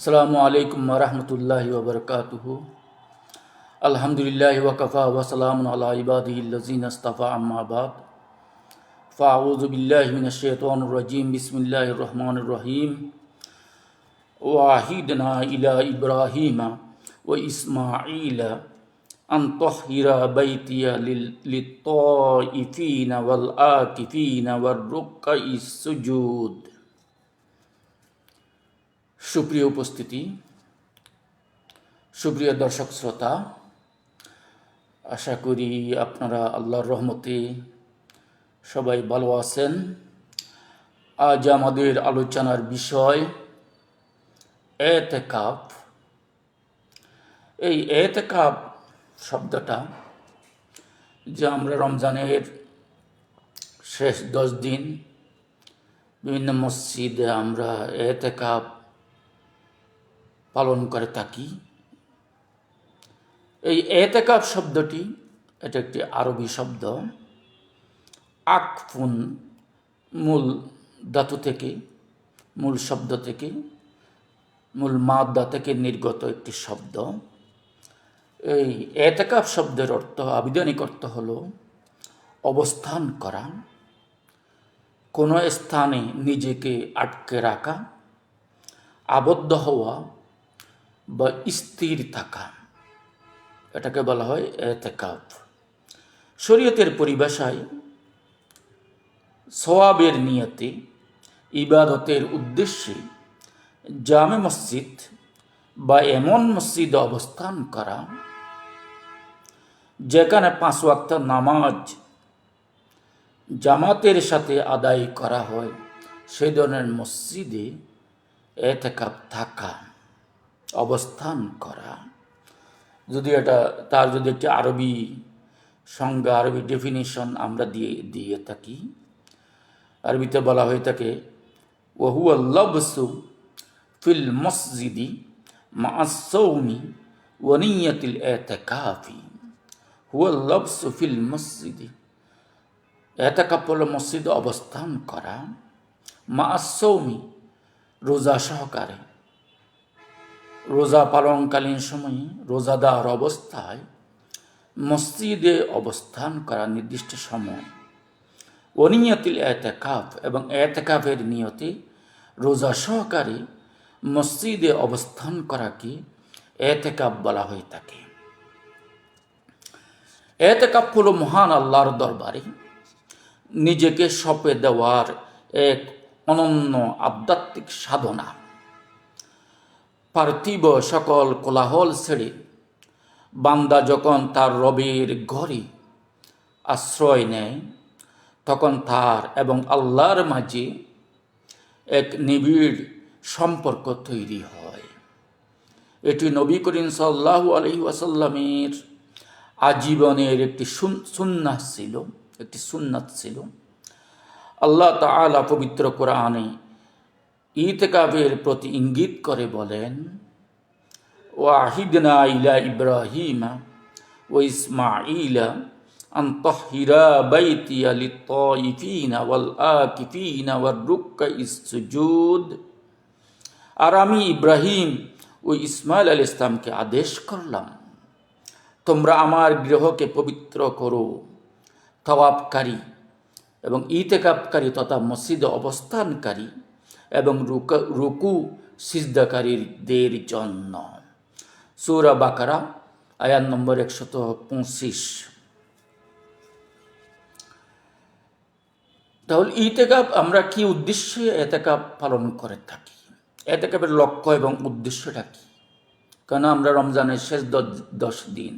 আসসালামু আলাইকুম ওরহমতুল্লাহি ওবরকাতুহু। আলহামদুলিল্লাহি ওয়াকাফা ওয়া সালামুন আলা ইবাদিহিল্লাযিনা ইসতাফা আম্মা বাদ। ফাআউযু বিল্লাহি মিনাশ শাইতানির রাজীম। বিসমিল্লাহির রহমানির রহিম। ওয়াহিদনা ইলা ইব্রাহিমা ওয়া ইসমাঈলা আন তাহহিরা বাইতিয়া লিত-তাইফিনা ওয়াল আকিফিনা ওয়ার রুক্কাইস সুজুদ। সুপ্রিয় উপস্থিতি, সুপ্রিয় দর্শক শ্রোতা, আশা করি আপনারা আল্লাহর রহমতে সবাই ভালো আছেন। আজ আমাদের আলোচনার বিষয় এতেকাফ। এই এতেকাফ শব্দটা যে আমরা রমজানের শেষ 10 দিন বিভিন্ন মসজিদে আমরা এতেকাফ পালন করে থাকি। এই এতেকাফ শব্দটি এটা একটি আরবি শব্দ। আকফুন মূল ধাতু থেকে, মূল শব্দ থেকে, মূল মাদ্দা থেকে নির্গত একটি শব্দ। এই এতেকাফ শব্দের অর্থ, আবিধানিক অর্থ হলো অবস্থান করা, কোনো স্থানে নিজেকে আটকে রাখা, আবদ্ধ হওয়া বা স্থির থাকা, এটাকে বলা হয় এতেকাফ। শরীয়তের পরিভাষায় সওয়াবের নিয়তে ইবাদতের উদ্দেশ্যে জামে মসজিদ বা এমন মসজিদে অবস্থান করা যেখানে 5 ওয়াক্ত নামাজ জামাতের সাথে আদায় করা হয়, সেই ধরনের মসজিদে এতেকাফ থাকা, অবস্থান করা। যদি এটা তার যদি একটি আরবি সংজ্ঞা, আরবি ডেফিনিশন আমরা দিয়ে থাকি, আরবিতে বলা হয়ে থাকে ওয়াহুয়া লাবসু ফিল মসজিদি মা'আস সাওমি ওয়া নিয়াতিল ইতিকাফি। হুয়া লাবসু ফিল মসজিদি, ইতিকাফ হলো মসজিদে অবস্থান করা, মা'আস সাওমি রোজা সহকারে, রোজা পালনকালীন সময়ে রোজাদার অবস্থায় মসজিদে অবস্থান করা নির্দিষ্ট সময়। ওয়ানিয়াতিল ইতিকাফ, এবং ইতিকাফের নিয়তে রোজা সহকারে মসজিদে অবস্থান করাকে ইতিকাফ বলা হয়ে থাকে। ইতিকাফ হলো মহান আল্লাহর দরবারে নিজেকে সঁপে দেওয়ার এক অনন্য আধ্যাত্মিক সাধনা। পার্থিব সকল কোলাহল ছেড়ে বান্দা যখন তার রবের ঘরে আশ্রয় নেয়, তখন তার এবং আল্লাহর মাঝে এক নিবিড় সম্পর্ক তৈরি হয়। এটি নবী করিম সাল্লাল্লাহু আলাইহি ওয়াসাল্লামের আজীবনের একটি সুন্নাত ছিল। আল্লাহ তাআলা পবিত্র কোরআনে ইতিকাফের প্রতি ইঙ্গিত করে বলেন, ওয়াহিদনা ইলা ইব্রাহিমা ওয়া ইসমাঈলা আন তাহহিরা বাইতিয়া লিত-তাইফিনা ওয়াল আকিফিনা ওয়ার রুক্কাইস সুজুদ। আর আমি ইব্রাহিম ও ইসমাঈল আলাইহিস ইসলামকে আদেশ করলাম, তোমরা আমার গৃহকে পবিত্র করো, তাওয়াফকারী এবং ইতিকাফকারী তথা মসজিদে অবস্থানকারী এবং রুকু সিজদাকারীদের জন্য। সূরা বাকারা আয়াত নম্বর 125। তাহলে ইতিকাফ আমরা কি উদ্দেশ্যে ইতিকাফ পালন করে থাকি? ইতিকাফের লক্ষ্য এবং উদ্দেশ্যটা কি? কেন আমরা রমজানের শেষ 10 দিন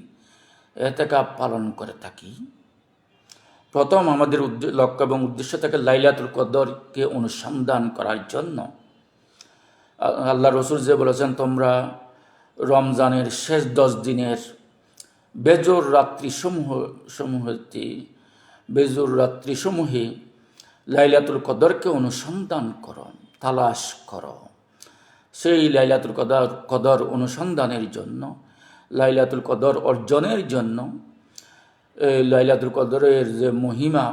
ইতিকাফ পালন করে থাকি? প্রথম আমাদের লক্ষ্য এবং উদ্দেশ্য থাকে লাইলাতুল কদরকে অনুসন্ধান করার জন্য। আল্লাহ রসুল যে বলেছেন, তোমরা রমজানের শেষ 10 দিনের বেজোর রাত্রিসমূহে লাইলাতুল কদরকে অনুসন্ধান করো, তালাশ করো। সেই লাইলাতুল কদর অনুসন্ধানের জন্য, লাইলাতুল কদর অর্জনের জন্য, লাইলাতুল কদরের যে মহিমা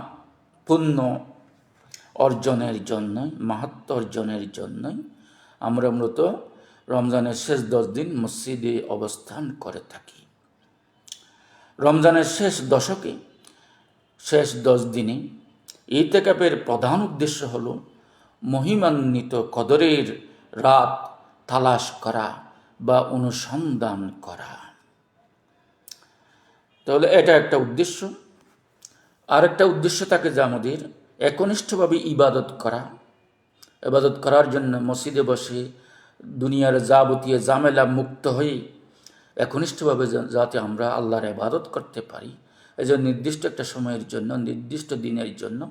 পুণ্য অর্জনের জন্যই, মাহাত্ম্য অর্জনের জন্যই আমরা মূলত রমজানের শেষ 10 দিন মসজিদে অবস্থান করে থাকি। রমজানের শেষ দশকে, শেষ 10 দিনে ইতিকাফের প্রধান উদ্দেশ্য হল মহিমান্বিত কদরের রাত তালাশ করা বা অনুসন্ধান করা। তাহলে এটা একটা উদ্দেশ্য। আরেকটা উদ্দেশ্য থাকে যে আমাদের একনিষ্ঠভাবে ইবাদত করার জন্য মসজিদে বসে দুনিয়ার যাবতীয় ঝামেলা মুক্ত হয়ে একনিষ্ঠভাবে যাতে আমরা আল্লাহর ইবাদত করতে পারি, এই জন্য নির্দিষ্ট একটা সময়ের জন্য, নির্দিষ্ট দিনের জন্য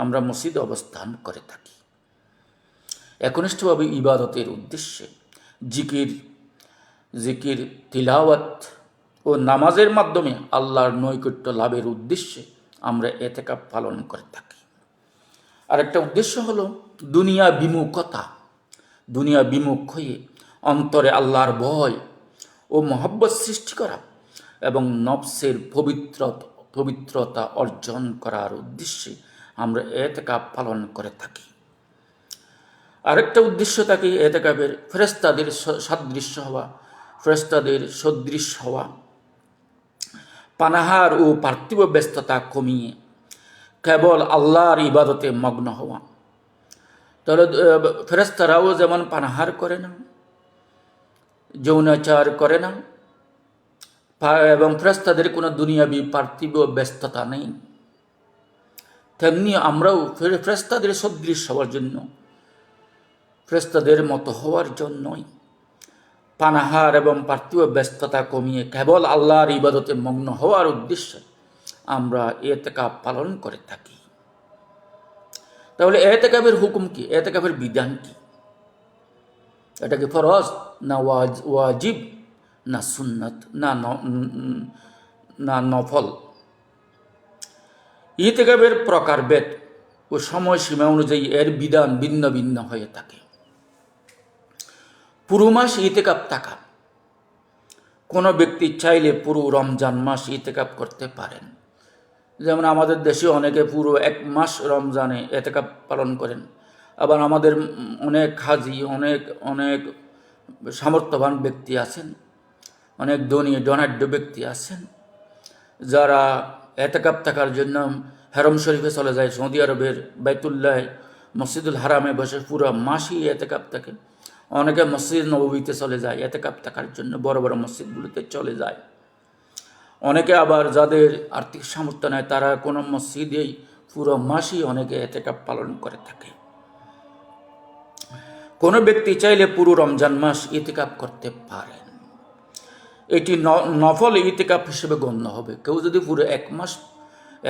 আমরা মসজিদে অবস্থান করে থাকি। একনিষ্ঠভাবে ইবাদতের উদ্দেশ্যে জিকির, তিলাওয়াত ও নামাজের মাধ্যমে আল্লাহর নৈকট্য লাভের উদ্দেশ্যে আমরা ইতিকাফ পালন করে থাকি। আরেকটা উদ্দেশ্য হলো দুনিয়া বিমুখ হয়ে অন্তরে আল্লাহর ভয় ও মহব্বত সৃষ্টি করা এবং নফসের পবিত্রতা অর্জন করার উদ্দেশ্যে আমরা ইতিকাফ পালন করে থাকি। আরেকটা উদ্দেশ্য থাকে ইতিকাফের ফেরেশতাদের সদৃশ হওয়া, পানাহার ও পার্থিব ব্যস্ততা কমিয়ে কেবল আল্লাহর ইবাদতে মগ্ন হওয়া। তাহলে ফেরেশতারাও যেমন পানাহার করে না, যৌনাচার করে না, এবং ফেরেশতাদের কোনো দুনিয়াবি পার্থিব ব্যস্ততা নেই, তেমনি আমরাও ফেরেশতাদের সদৃশ হওয়ার জন্য, ফেরেশতাদের মতো হওয়ার জন্যই পানাহার এবং পার্থিব ব্যস্ততা কমিয়ে কেবল আল্লাহর ইবাদতে মগ্ন হওয়ার উদ্দেশ্যে আমরা ইতিকাফ পালন করে থাকি। তাহলে ইতিকাফের হুকুম কি? ইতিকাফের বিধান কি? এটা কি ফরজ না ওয়াজিব না সুন্নাত না নফল? ইতিকাফের প্রকারভেদ ও সময়সীমা অনুযায়ী এর বিধান ভিন্ন ভিন্ন হয়ে থাকে। পুরো মাস ইতিকাফ থাকা। কোনো ব্যক্তি চাইলে পুরো রমজান মাস ইতিকাফ করতে পারেন। যেমন আমাদের দেশে অনেকে পুরো 1 মাস রমজানে ইতিকাফ পালন করেন। আবার আমাদের অনেক হাজি, অনেক সামর্থ্যবান ব্যক্তি আছেন, অনেক ধনাঢ্য ব্যক্তি আছেন, যারা ইতিকাফ থাকার জন্য হারম শরীফে চলে যায়, সৌদি আরবের বাইতুল্লাহ মসজিদুল হারামে বসে পুরো মাসই ইতিকাফ থাকে। অনেকে মসজিদ নববীতে চলে যায় ইতিকাফ থাকার জন্য, বড় বড় মসজিদগুলোতে চলে যায়। অনেকে আবার যাদের আর্থিক সামর্থ্য নেই, তারা কোনো মসজিদেই পুরো মাসই অনেকে ইতিকাফ পালন করে থাকে। কোনো ব্যক্তি চাইলে পুরো রমজান মাস ইতিকাফ করতে পারেন। এটি নফল ইতিকাফ হিসেবে গণ্য হবে। কেউ যদি পুরো 1 মাস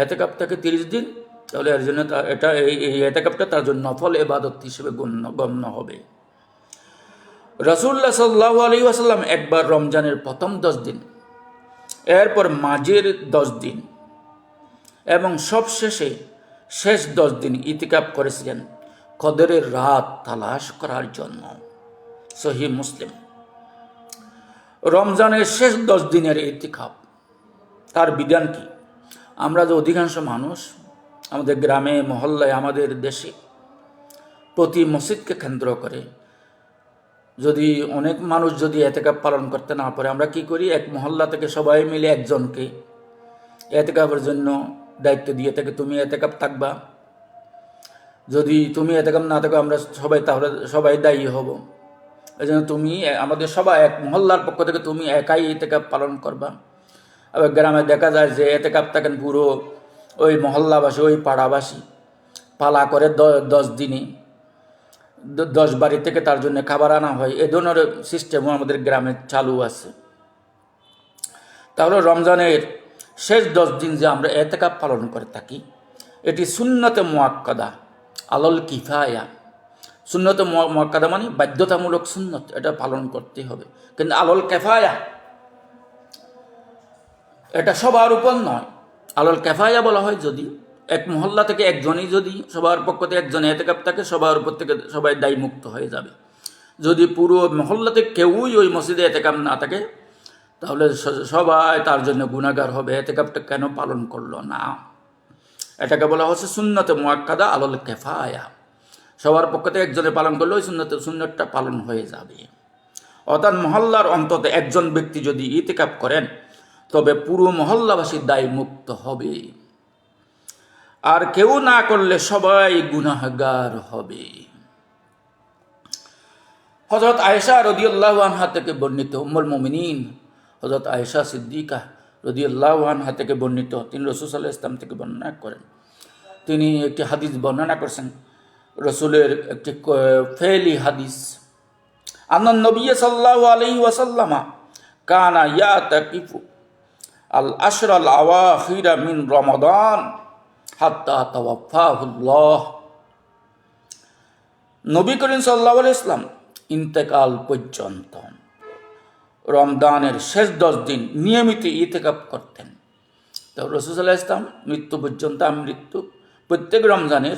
ইতিকাফ থাকে 30 দিন, তাহলে এর জন্য এই ইতিকাফটা তার জন্য নফল ইবাদত হিসেবে গণ্য হবে। রাসূলুল্লাহ সাল্লাল্লাহু আলাইহি ওয়াসাল্লাম একবার রমজানের প্রথম 10 দিন, এরপর মাঝের 10 দিন এবং সবশেষে শেষ 10 দিন ইতিকাফ করেছিলেন কদরের রাত তালাশ করার জন্য। সহিহ মুসলিম। রমজানের শেষ 10 দিনের ইতিকাফ, তার বিধান কি? আমরা যে অধিকাংশ মানুষ আমাদের গ্রামে, মহল্লায়, আমাদের দেশে প্রতি মসজিদকে কেন্দ্র করে যদি অনেক মানুষ যদি ইতিকাফ পালন করতে না পারে, আমরা কি করি? এক মহল্লা থেকে সবাই মিলে একজনকে ইতিকাফের জন্য দায়িত্ব দিয়ে থাকে, তুমি ইতিকাফ থাকবা, যদি তুমি ইতিকাফ না থাকো আমরা সবাই দায়ী হব, এই জন্য তুমি আমাদের সবাই এক মহল্লার পক্ষ থেকে তুমি একাই ইতিকাফ পালন করবা। আবার গ্রামে দেখা যায় যে ইতিকাফ থাকেন পুরো ওই মহল্লাবাসী, ওই পাড়াবাসী পালা করে 10 দিনে 10 বাড়ি থেকে তার জন্য খাবার আনা হয়। এ ধরনের সিস্টেমও আমাদের গ্রামে চালু আছে। তাহলে রমজানের শেষ 10 দিন যে আমরা ইতিকাফ পালন করে থাকি, এটি সুন্নতে মুআক্কাদা আলাল কিফায়া। সুন্নতে মুআক্কাদা মানে বাধ্যতামূলক সুন্নত, এটা পালন করতে হবে। কিন্তু আলাল কিফায়া এটা সবার উপর নয়। আলাল কিফায়া বলা হয় যদি এক মহল্লা থেকে একজনই, যদি সবার পক্ষ থেকে একজন ইতিকাফ থাকে, সবার উপর থেকে সবাই দায়মুক্ত হয়ে যাবে। যদি পুরো মহল্লাতে কেউই ওই মসজিদে ইতিকাফ না থাকে, তাহলে সবাই তার জন্য গুনাহগার হবে, ইতিকাফটা কেন পালন করলো না। এটাকে বলা হচ্ছে সুন্নতে মুআক্কাদা আলাল কিফায়া। সবার পক্ষ থেকে একজনে পালন করলে ওই সুন্নতটা পালন হয়ে যাবে। অর্থাৎ মহল্লার অন্তত একজন ব্যক্তি যদি ইতিকাফ করেন তবে পুরো মহল্লাবাসী দায় মুক্ত হবে, আর কেউ না করলে সবাই গুনাহগার হবে। হযরত আয়েশা রাদিয়াল্লাহু আনহা থেকে বর্ণিত, উম্মুল মুমিনিন হযরত আয়েশা সিদ্দিকা রাদিয়াল্লাহু আনহা থেকে বর্ণিত, তিনি রাসূল সাল্লাল্লাহু আলাইহি ওয়াসাল্লাম থেকে বর্ণনা করেন। তিনি একটি হাদিস বর্ণনা করেছেন, রাসূলের একটি ফেলি হাদিস, আন্নান নবী সাল্লাল্লাহু আলাইহি ওয়াসাল্লাম কানা ইয়াতাকিফু আল আশরাল আওয়াখিরা মিন রমাদান হাত্তা তাওয়াফাহুল্লাহ। নবী করিম সাল্লাল্লাহু আলাইহি ওয়াসাল্লাম ইন্তেকাল পর্যন্ত রমজানের শেষ 10 দিন নিয়মিত ইতিকাফ করতেন। তো রাসূল সাল্লাল্লাহু আলাইহি ওয়াসাল্লাম মৃত্যু পর্যন্ত, প্রত্যেক রমজানের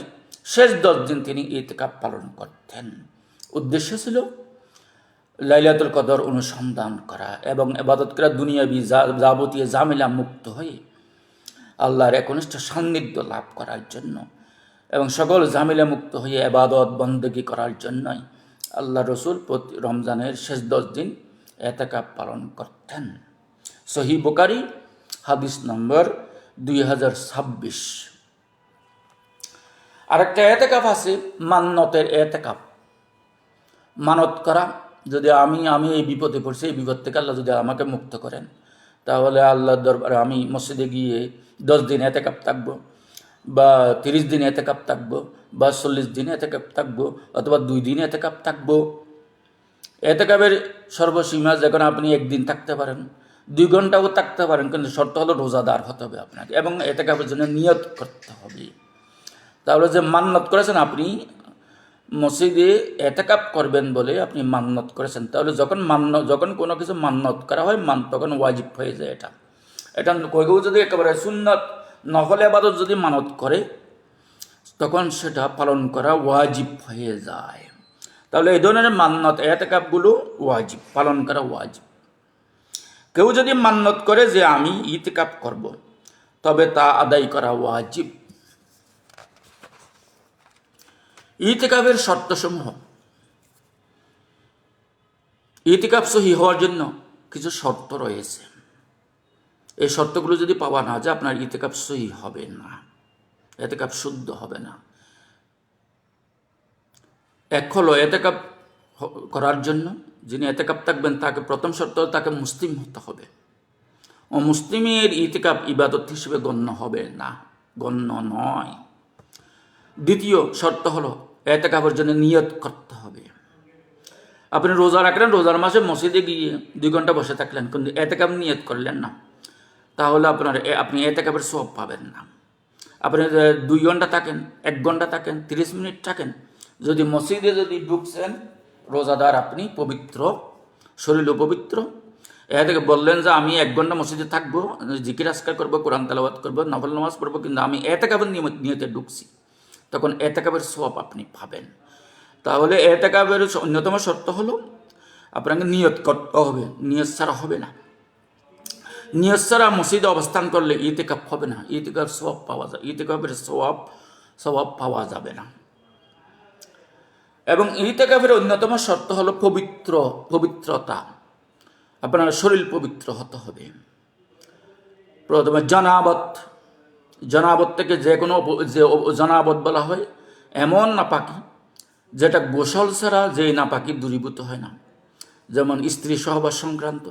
শেষ 10 দিন তিনি ইতিকাফ পালন করতেন। উদ্দেশ্য ছিল লাইলাতুল কদর অনুসন্ধান করা এবং ইবাদত করা, দুনিয়াবি যাবতীয় ঝামেলা মুক্ত হয়ে আল্লাহর একনিষ্ঠ সান্নিধ্য লাভ করার জন্য এবং সকল ঝামেলা মুক্ত হয়ে ইবাদত বন্দেগী করার জন্যই আল্লাহ রসুল প্রতি রমজানের শেষ 10 দিন ইতিকাফ পালন করতেন। সহিহ বুখারী হাদিস নম্বর 2026। আরেকটা ইতিকাফ আছে মান্নতের ইতিকাফ, মানত করা, যদি আমি এই বিপদে পড়ছি, এই বিপদ থেকে আল্লাহ যদি আমাকে মুক্ত করেন তাহলে আল্লাহর দরবারে আমি মসজিদে গিয়ে 10 দিন ইতিকাফ থাকবো, বা 30 দিন ইতিকাফ থাকবো, বা 40 দিন ইতিকাফ থাকবো, অথবা 2 দিন ইতিকাফ থাকবো। ইতিকাফের সর্বসীমা যখন আপনি 1 দিন থাকতে পারেন, 2 ঘন্টাও থাকতে পারেন, কিন্তু শর্ত হলো রোজাদার হতে হবে আপনাকে এবং ইতিকাফের জন্য নিয়ত করতে হবে। তাহলে যে মান্নত করেছেন আপনি মসজিদে ইতিকাফ করবেন বলে আপনি মান্নত করেছেন, তাহলে যখন কোনো কিছু মান্নত করা হয় তখন ওয়াজিব হয়ে যায়। এটা কেউ যদি একেবারে সুন্নত নফল ইবাদত যদি মানত করে তখন সেটা পালন করা ওয়াজিব হয়ে যায়। তাহলে এই ধরনের মান্নত ইতিকাফগুলো ওয়াজিব, পালন করা ওয়াজিব। কেউ যদি মান্নত করে যে আমি ইতিকাফ করব, তবে তা আদায় করা ওয়াজিব। ইতিকাফের শর্তসমূহ, ইতিকাফ সহিহ হওয়ার জন্য কিছু শর্ত রয়েছে। এই শর্তগুলো যদি পাওয়া না যায় আপনার ইতিকাফ সহিহ হবে না, ইতিকাফ শুদ্ধ হবে না। এক হলো ইতিকাফ করার জন্য যিনি ইতিকাফ থাকবেন তাকে প্রথম শর্ত তাকে মুসলিম হতে হবে। মুসলিমের ইতিকাফ ইবাদত হিসেবে গণ্য হবে না, গণ্য নয়। দ্বিতীয় শর্ত হলো ইতিকাফের জন্য নিয়ত করতে হবে। আপনি রোজা রাখলেন, রোজার মাসে মসজিদে গিয়ে 2 ঘন্টা বসে থাকলেন, কিন্তু ইতিকাফ নিয়ত করলেন না, তাহলে আপনি ইতিকাফের সওয়াব পাবেন না। আপনি 2 ঘন্টা থাকেন, 1 ঘন্টা থাকেন, 30 মিনিট থাকেন, যদি মসজিদে ঢুকছেন রোজাদার, আপনি পবিত্র, শরীরও পবিত্র, থেকে বললেন যে আমি 1 ঘন্টা মসজিদে থাকবো, জিকির আজকার করবো, কোরআন তেলাওয়াত করবো, নফল নামাজ পড়বো, কিন্তু আমি ইতিকাফের নিয়তে ঢুকছি, তখন ইতিকাফের সওয়াব আপনি পাবেন। তাহলে ইতিকাফের অন্যতম শর্ত হলো আপনাকে নিয়ত করতে হবে, নিয়ত ছাড়া হবে না। নিয়ত ছাড়া মসজিদে অবস্থান করলে ইতিকাফ হবে না, ইতিকাফ সওয়াব পাওয়া যায়, ইতিকাফের সওয়াব পাওয়া যাবে না। এবং ইতিকাফের অন্যতম শর্ত হলো পবিত্রতা, আপনার শরীর পবিত্র হতে হবে। প্রথমে জানাবত থেকে যে জানাবত বলা হয় এমন নাপাকি যেটা গোসল ছাড়া যে নাপাকি দূরীভূত হয় না, যেমন স্ত্রী সহবাস সংক্রান্ত,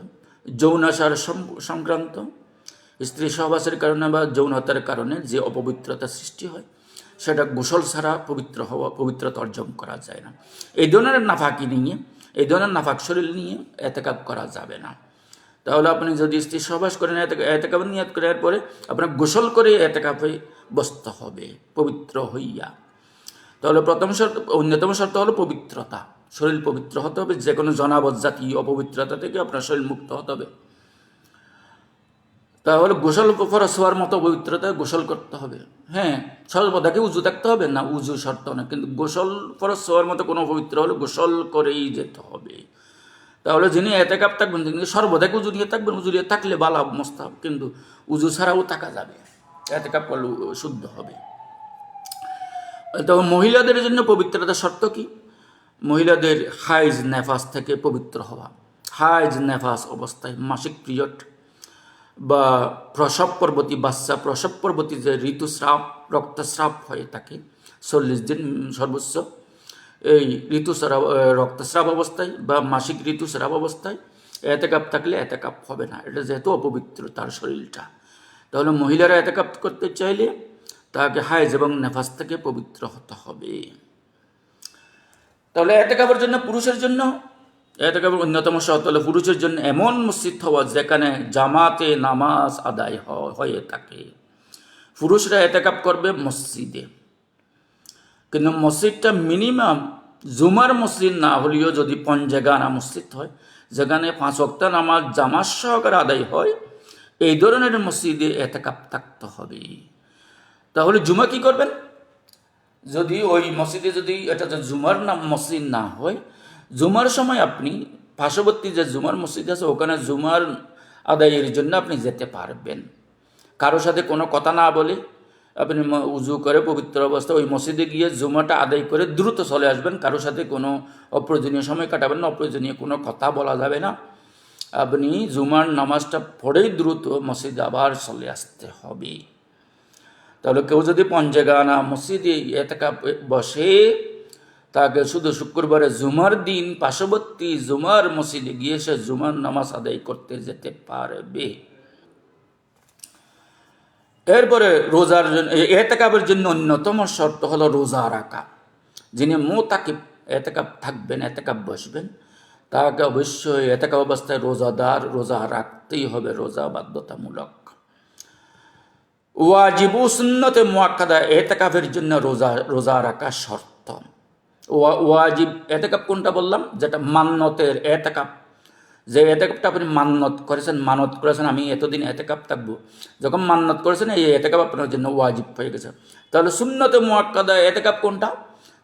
যৌনাচার সংক্রান্ত, স্ত্রী সহবাসের কারণে বা যৌনতার কারণে যে অপবিত্রতা সৃষ্টি হয় সেটা গোসল ছাড়া পবিত্রতা অর্জন করা যায় না। এই ধরনের নাফাক শরীর নিয়ে ইতিকাফ করা যাবে না। তাহলে আপনি যদি স্ত্রী সহবাস করেন, ইতিকাফ নিয়ত করার পরে আপনার গোসল করে ইতিকাফে বসতে হবে পবিত্র হইয়া। তাহলে অন্যতম শর্ত হলো পবিত্রতা, শরীর পবিত্র হতে হবে, যে কোনো জনাবত জাতীয় অপবিত্রতা থেকে আপনার শরীর মুক্ত হতে হবে। তাহলে গোসল ফরজ হওয়ার মতো পবিত্রতা গোসল করতে হবে। হ্যাঁ, সর্বদাকে উজু থাকতে হবে না, উজু শর্ত না, কিন্তু গোসল ফরজ হওয়ার মতো কোনো পবিত্র হলে গোসল করেই যেতে হবে। তাহলে যিনি ইতিকাফ থাকবেন তিনি সর্বদাকে উজু নিয়ে থাকবেন, উজু নিয়ে থাকলে ভালো মোস্তাহাব, কিন্তু উজু ছাড়াও থাকা যাবে, ইতিকাফ করলে শুদ্ধ হবে। তবে মহিলাদের জন্য পবিত্রতার শর্ত কি? মহিলাদের হাইজ নেফাস থেকে পবিত্র হওয়া, হাইজ নেফাস অবস্থায়, মাসিক পিরিয়ড বা প্রসব পরবর্তী বাচ্চা প্রসব পরবর্তী যে ঋতুস্রাব রক্তস্রাব হয়ে থাকে 40 দিন সর্বোচ্চ, এই ঋতুস্রাব রক্তস্রাব অবস্থায় বা মাসিক ঋতুস্রাব অবস্থায় এতেকাপ থাকলে এতেকাপ হবে না, এটা যেহেতু অপবিত্র তার শরীরটা। তাহলে মহিলারা এতেকাপ করতে চাইলে তাকে হাইজ এবং নেফাস থেকে পবিত্র হতে হবে। তাহলে এতেকাপের জন্য পুরুষের জন্য এতেকাপের অন্যতম শর্ত হলো পুরুষের জন্য এমন মসজিদ হওয়া যেখানে জামাতে নামাজ আদায় হয়ে থাকে। পুরুষরা এতেকাপ করবে মসজিদে, কিন্তু মসজিদটা মিনিমাম জুমার মসজিদ না হলেও যদি পঞ্জেগানা মসজিদ হয়, যেখানে 5 ওয়াক্ত নামাজ জামাত সহকারে আদায় হয়, এই ধরনের মসজিদে এতেকাপ থাকতে হবে। তাহলে জুমা কি করবেন? যদি ওই মসজিদে যদি এটা জুমার মসজিদ না হয়, জুমার সময় আপনি পার্শ্ববর্তী যে জুমার মসজিদ আছে ওখানে জুমার আদায়ের জন্য আপনি যেতে পারবেন। কারোর সাথে কোনো কথা না বলে আপনি উজু করে পবিত্র অবস্থা ওই মসজিদে গিয়ে জুমাটা আদায় করে দ্রুত চলে আসবেন। কারোর সাথে কোনো অপ্রয়োজনীয় সময় কাটাবেন না, অপ্রয়োজনীয় কোনো কথা বলা যাবে না। আপনি জুমার নামাজটা পড়েই দ্রুত মসজিদে আবার চলে আসতে হবে। তাহলে কেউ যদি পঞ্জেগানা মসজিদে এতেকাপ বসে, তাকে শুধু শুক্রবারে জুমার দিন পার্শ্ববর্তী জুমার মসজিদে গিয়ে সে জুমার নামাজ আদায় করতে যেতে পারবে। এরপরে রোজার জন্য এতেকাপের জন্য অন্যতম শর্ত হলো রোজা রাখা। যিনি মোতাকিব এতেকাপ থাকবেন, এতেকাপ বসবেন, তাকে অবশ্যই এতেকাপ অবস্থায় রোজাদার, রোজা রাখতেই হবে, রোজা বাধ্যতামূলক। ওয়াজিবু সুন্নতে মুআক্কাদা এতেকাফের জন্য রোজা রাখা শর্ত। ওয়াজিব এতেকাপ কোনটা বললাম? যেটা মান্নতের এতেকাপ, যে এতেকাপটা আপনি মানত করেছেন আমি এতদিন এতেকাপ থাকবো, যখন মান্নত করেছেন এই এতেকাপ আপনার জন্য ওয়াজিব হয়ে গেছে। তাহলে সুন্নতে মুআক্কাদা এতেকাপ কোনটা?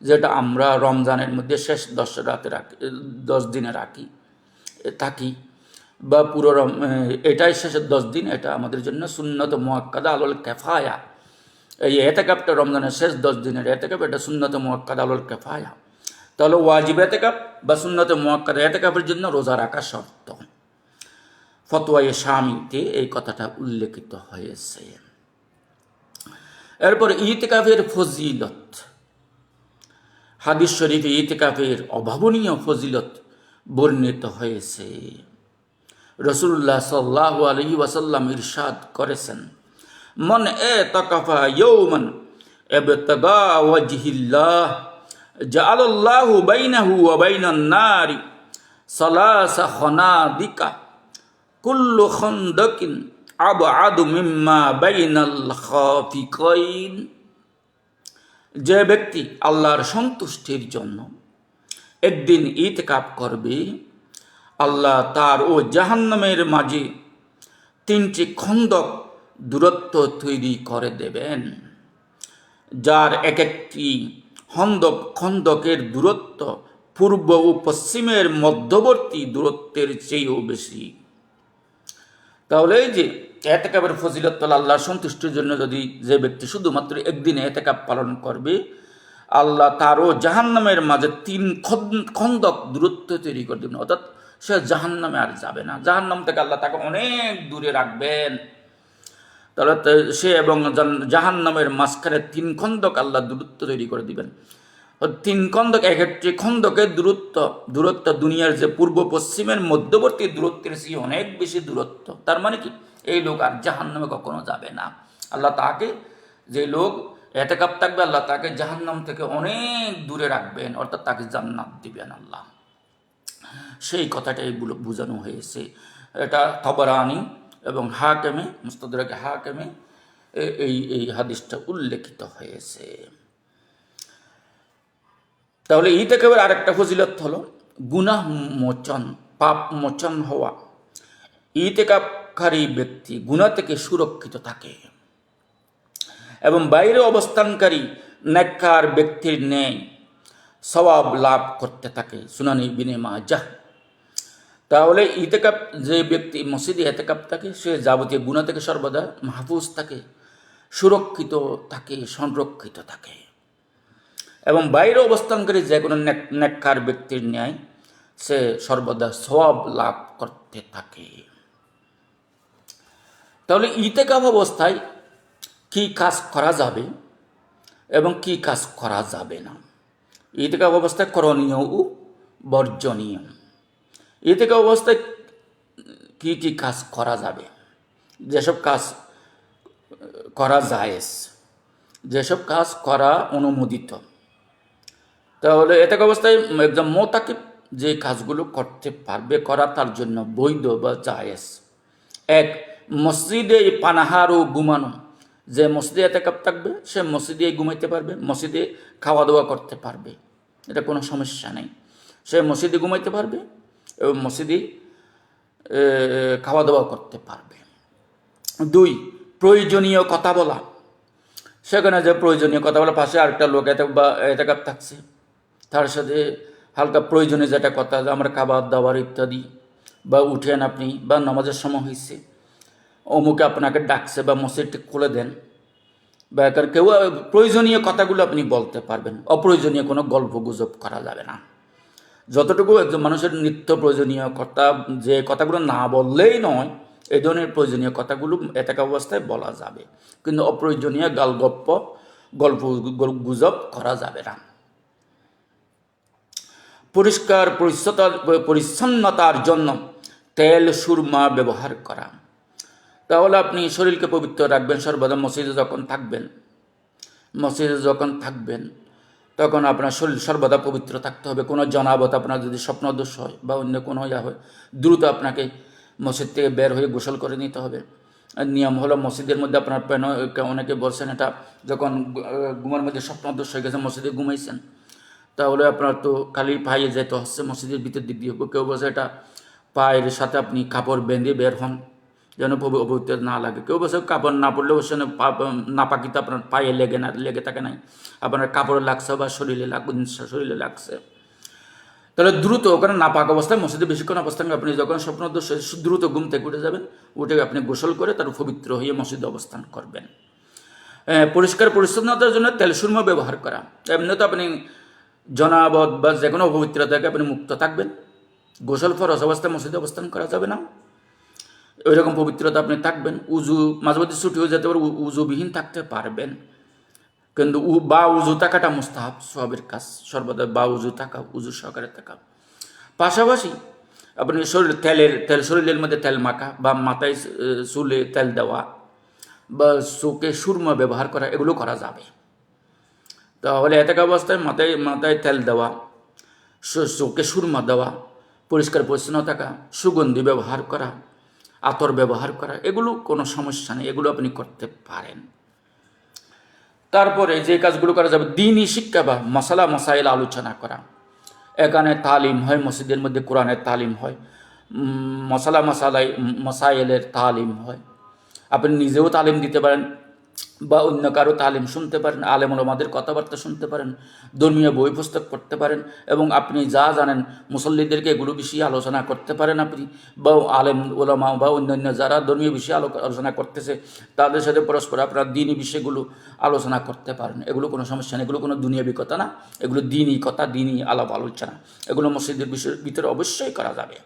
যেটা আমরা রমজানের মধ্যে শেষ 10 দিনে থাকি বা পুরো এটাই শেষের 10 দিন, এটা আমাদের জন্য সুন্নত মুআক্কাদা আলুল কেফায়া। এই এতেকাপটা রমজানের শেষ 10 দিনের এতেকাপ, এটা সুন্নত মুআক্কাদা আলুল কেফায়া। তাহলে ওয়াজিব এতেকাপ বা সুন্নত মুআক্কাদা এতেকাপের জন্য রোজা রাখা শর্ত। ফতোয়ায়ে শামিতে এই কথাটা উল্লেখিত হয়েছে। এরপর ইতিকাফের ফজিলত, হাদিস শরীফে ইতিকাফের অভাবনীয় ফজিলত বর্ণিত হয়েছে। রাসূলুল্লাহ সাল্লাল্লাহু আলাইহি ওয়াসাল্লাম ইরশাদ করেছেন, মান ইতাকাফা ইয়াওমান ইবতিগা ওয়াজহিল্লাহ জাআলাল্লাহু বাইনাহু ওয়া বাইনান নারি সালাসা খানাদিকা কুল্লু খানদাকিন আবআদু মিম্মা বাইনাল খাফিকাইন। যে ব্যক্তি আল্লাহর সন্তুষ্টির জন্য একদিন ইতিকাফ করবে, আল্লাহ তার ও জাহান্নামের মাঝে 3টি খন্দক দূরত্ব তৈরি করে দেবেন, যার এক একটি খন্দকের দূরত্ব পূর্ব ও পশ্চিমের মধ্যবর্তী দূরত্বের চেয়েও বেশি। তাহলে এই যে এতেকাপের ফজিলত, আল্লাহর সন্তুষ্টির জন্য যদি যে ব্যক্তি শুধুমাত্র একদিনে এতেকাপ পালন করবে, আল্লাহ তারও জাহান্নামের মাঝে 3 খন্দক দূরত্ব তৈরি করে দেবেন। অর্থাৎ সে জাহান্নামে আর যাবে না, জাহান্নাম থেকে আল্লাহ তাকে অনেক দূরে রাখবেন। তাহলে সে এবং জাহান্নামের মাঝখানে 3 খন্দক আল্লাহ দূরত্ব তৈরি করে দিবেন। 3 খন্দক, এক একটি খন্দকের দূরত্ব দুনিয়ার যে পূর্ব পশ্চিমের মধ্যবর্তী দূরত্বের চেয়ে অনেক বেশি দূরত্ব। তার মানে কি? এই লোক আর জাহান্নামে কখনো যাবে না। আল্লাহ তাকে, যে লোক এতেকাপ থাকবে, আল্লাহ তাকে জাহান্নাম থেকে অনেক দূরে রাখবেন, অর্থাৎ তাকে জান্নাত দিবেন আল্লাহ। সেই কথাটাই বোঝানো হয়েছে। এটা তবরানি এবং হাকেমে, মুস্তাদরাক হাকেমে এই হাদিসটা উল্লেখিত হয়েছে। তাহলে ইতিকাফের আরেকটা ফজিলত হলো গুনাহ মোচন, পাপ মোচন হওয়া। ইতিকাফকারী ব্যক্তি গুনাহ থেকে সুরক্ষিত থাকে এবং বাইরে অবস্থানকারী নেককার ব্যক্তির ন্যায় সওয়াব লাভ করতে থাকে। সুনান ইবনে মাজাহ। তাহলে ইতিকাফ, যে ব্যক্তি মসজিদে ইতিকাফ থাকে, সে যাবতীয় গুনাহ থেকে সর্বদা মাহফুজ থাকে, সুরক্ষিত থাকে, সংরক্ষিত থাকে এবং বাইরে অবস্থানকারী যে কোনো নেককার ব্যক্তির ন্যায় সে সর্বদা সওয়াব লাভ করতে থাকে। তাহলে ইতিকাফ অবস্থায় কি কাজ করা যাবে এবং কি কাজ করা যাবে না, ইতিকাফ অবস্থায় করণীয় ও বর্জনীয়। ইতিকাফ অবস্থায় কি কি কাজ করা যাবে, যেসব কাজ করা জায়েজ, যেসব কাজ করা অনুমোদিত। তাহলে ইতিকাফ অবস্থায় একদম মোতাকিব যে কাজগুলো করতে পারবে, করা তার জন্য বৈধ বা জায়েজ। এক, মসজিদে পানাহার ও ঘুমানো। যে মসজিদে ইতিকাফ থাকবে সে মসজিদে ঘুমাইতে পারবে, মসজিদে খাওয়া দাওয়া করতে পারবে, এটা কোনো সমস্যা নেই। সে মসজিদে ঘুমাইতে পারবে এবং মসজিদে খাওয়া দাওয়া করতে পারবে। দুই, প্রয়োজনীয় কথা বলা। সেখানে যে প্রয়োজনীয় কথা বলা, পাশে আরেকটা লোক ইতিকাফ থাকছে, তার সাথে হালকা প্রয়োজনীয় যেটা কথা, আমার খাবার দাবার ইত্যাদি, বা উঠেন আপনি, বা নামাজের সময় হয়েছে, অমুকে আপনাকে ডাকছে, বা মসজিদটি খুলে দেন, বা কেউ প্রয়োজনীয় কথাগুলো আপনি বলতে পারবেন। অপ্রয়োজনীয় কোনো গল্প গুজব করা যাবে না। যতটুকু একজন মানুষের নিত্য প্রয়োজনীয় কথা, যে কথাগুলো না বললেই নয়, এই ধরনের প্রয়োজনীয় কথাগুলো ইতিকাফ অবস্থায় বলা যাবে, কিন্তু অপ্রয়োজনীয় গল্প গুজব করা যাবে না। পরিষ্কার পরিচ্ছন্নতার জন্য তেল সুরমা ব্যবহার করা। তাহলে আপনি শরীরকে পবিত্র রাখবেন সর্বদা। মসজিদে যখন থাকবেন তখন আপনার শরীর সর্বদা পবিত্র থাকতে হবে। কোনো জনাবত আপনার যদি স্বপ্নদোষ হয় বা অন্য কোনো হয়, দ্রুত আপনাকে মসজিদ থেকে বের হয়ে গোসল করে নিতে হবে। নিয়ম হলো মসজিদের মধ্যে আপনার অনেকে বলছেন এটা যখন ঘুমের মধ্যে স্বপ্নদোষ হয়ে গেছে, মসজিদে ঘুমাইছেন, তাহলে আপনার তো খালি পায়ে যেতে হচ্ছে মসজিদের ভিতর দিক দিয়ে। কেউ বলছে এটা পায়ের সাথে আপনি কাপড় বেঁধে বের হন যেন অপবিত্র না লাগে। কেউ বলছে কাপড় না পরলে ওর সঙ্গে নাপাকিতে আপনার পায়ে লেগে থাকে নাই, আপনার কাপড়ে লাগছে বা শরীরে লাগছে, তাহলে দ্রুত ওখানে নাপাক অবস্থায় মসজিদে বেশিক্ষণ অবস্থান, আপনি যখন স্বপ্নদোষ দ্রুত ঘুম থেকে উঠে যাবেন, উঠে আপনি গোসল করে তার পবিত্র হয়ে মসজিদে অবস্থান করবেন। পরিষ্কার পরিচ্ছন্নতার জন্য তেল সুরমা ব্যবহার করা। এমনি তো আপনি জনাবত বা যে কোনো অপবিত্রতা থেকে আপনি মুক্ত থাকবেন। গোসল ফরজ অবস্থায় মসজিদে অবস্থান করা যাবে না, ওই রকম পবিত্রতা আপনি থাকবেন। উজু মাঝে মাঝে ছুটি হয়ে যেতে পারে, উজুবিহীন থাকতে পারবেন, কিন্তু উজু থাকাটা মুস্তাহাব সওয়াবের কাজ। সর্বদা উজু থাকা, উজু সহকারে থাকা। পাশাপাশি আপনি শরীরের মধ্যে তেল মাখা বা মাথায় চুলে তেল দেওয়া বা চোখে সুরমা ব্যবহার করা, এগুলো করা যাবে। তাহলে ইতিকাফ অবস্থায় মাথায় তেল দেওয়া, চোখে সুরমা দেওয়া, পরিষ্কার পরিচ্ছন্ন থাকা, সুগন্ধি ব্যবহার করা, আতর ব্যবহার করা, এগুলো কোনো সমস্যা নেই, এগুলো আপনি করতে পারেন। তারপরে যে কাজগুলো করা যাবে, দ্বীনি শিক্ষা বা মাসাইল আলোচনা করা। এখানে তালিম হয়, মসজিদের মধ্যে কোরআনের তালিম হয়, মাসাইলের তালিম হয়। আপনি নিজেও তালিম দিতে পারেন বা অন্য কারো তালিম শুনতে পারেন, আলেম ওলামাদের কথাবার্তা শুনতে পারেন, ধর্মীয় বই পুস্তক পড়তে পারেন, এবং আপনি যা জানেন মুসল্লিদেরকে এগুলো বিষয়ে আলোচনা করতে পারেন আপনি, বা আলেম ওলামা বা অন্যান্য যারা ধর্মীয় বিষয়ে আলোচনা করতেছে তাদের সাথে পরস্পর আপনার দ্বীনি বিষয়গুলো আলোচনা করতে পারেন। এগুলো কোনো সমস্যা নেই, এগুলো কোনো দুনিয়াবি কথা না, এগুলো দ্বীনি কথা, দ্বীনি আলাপ আলোচনা, এগুলো মসজিদের বিষয়ের ভিতরে অবশ্যই করা যাবে।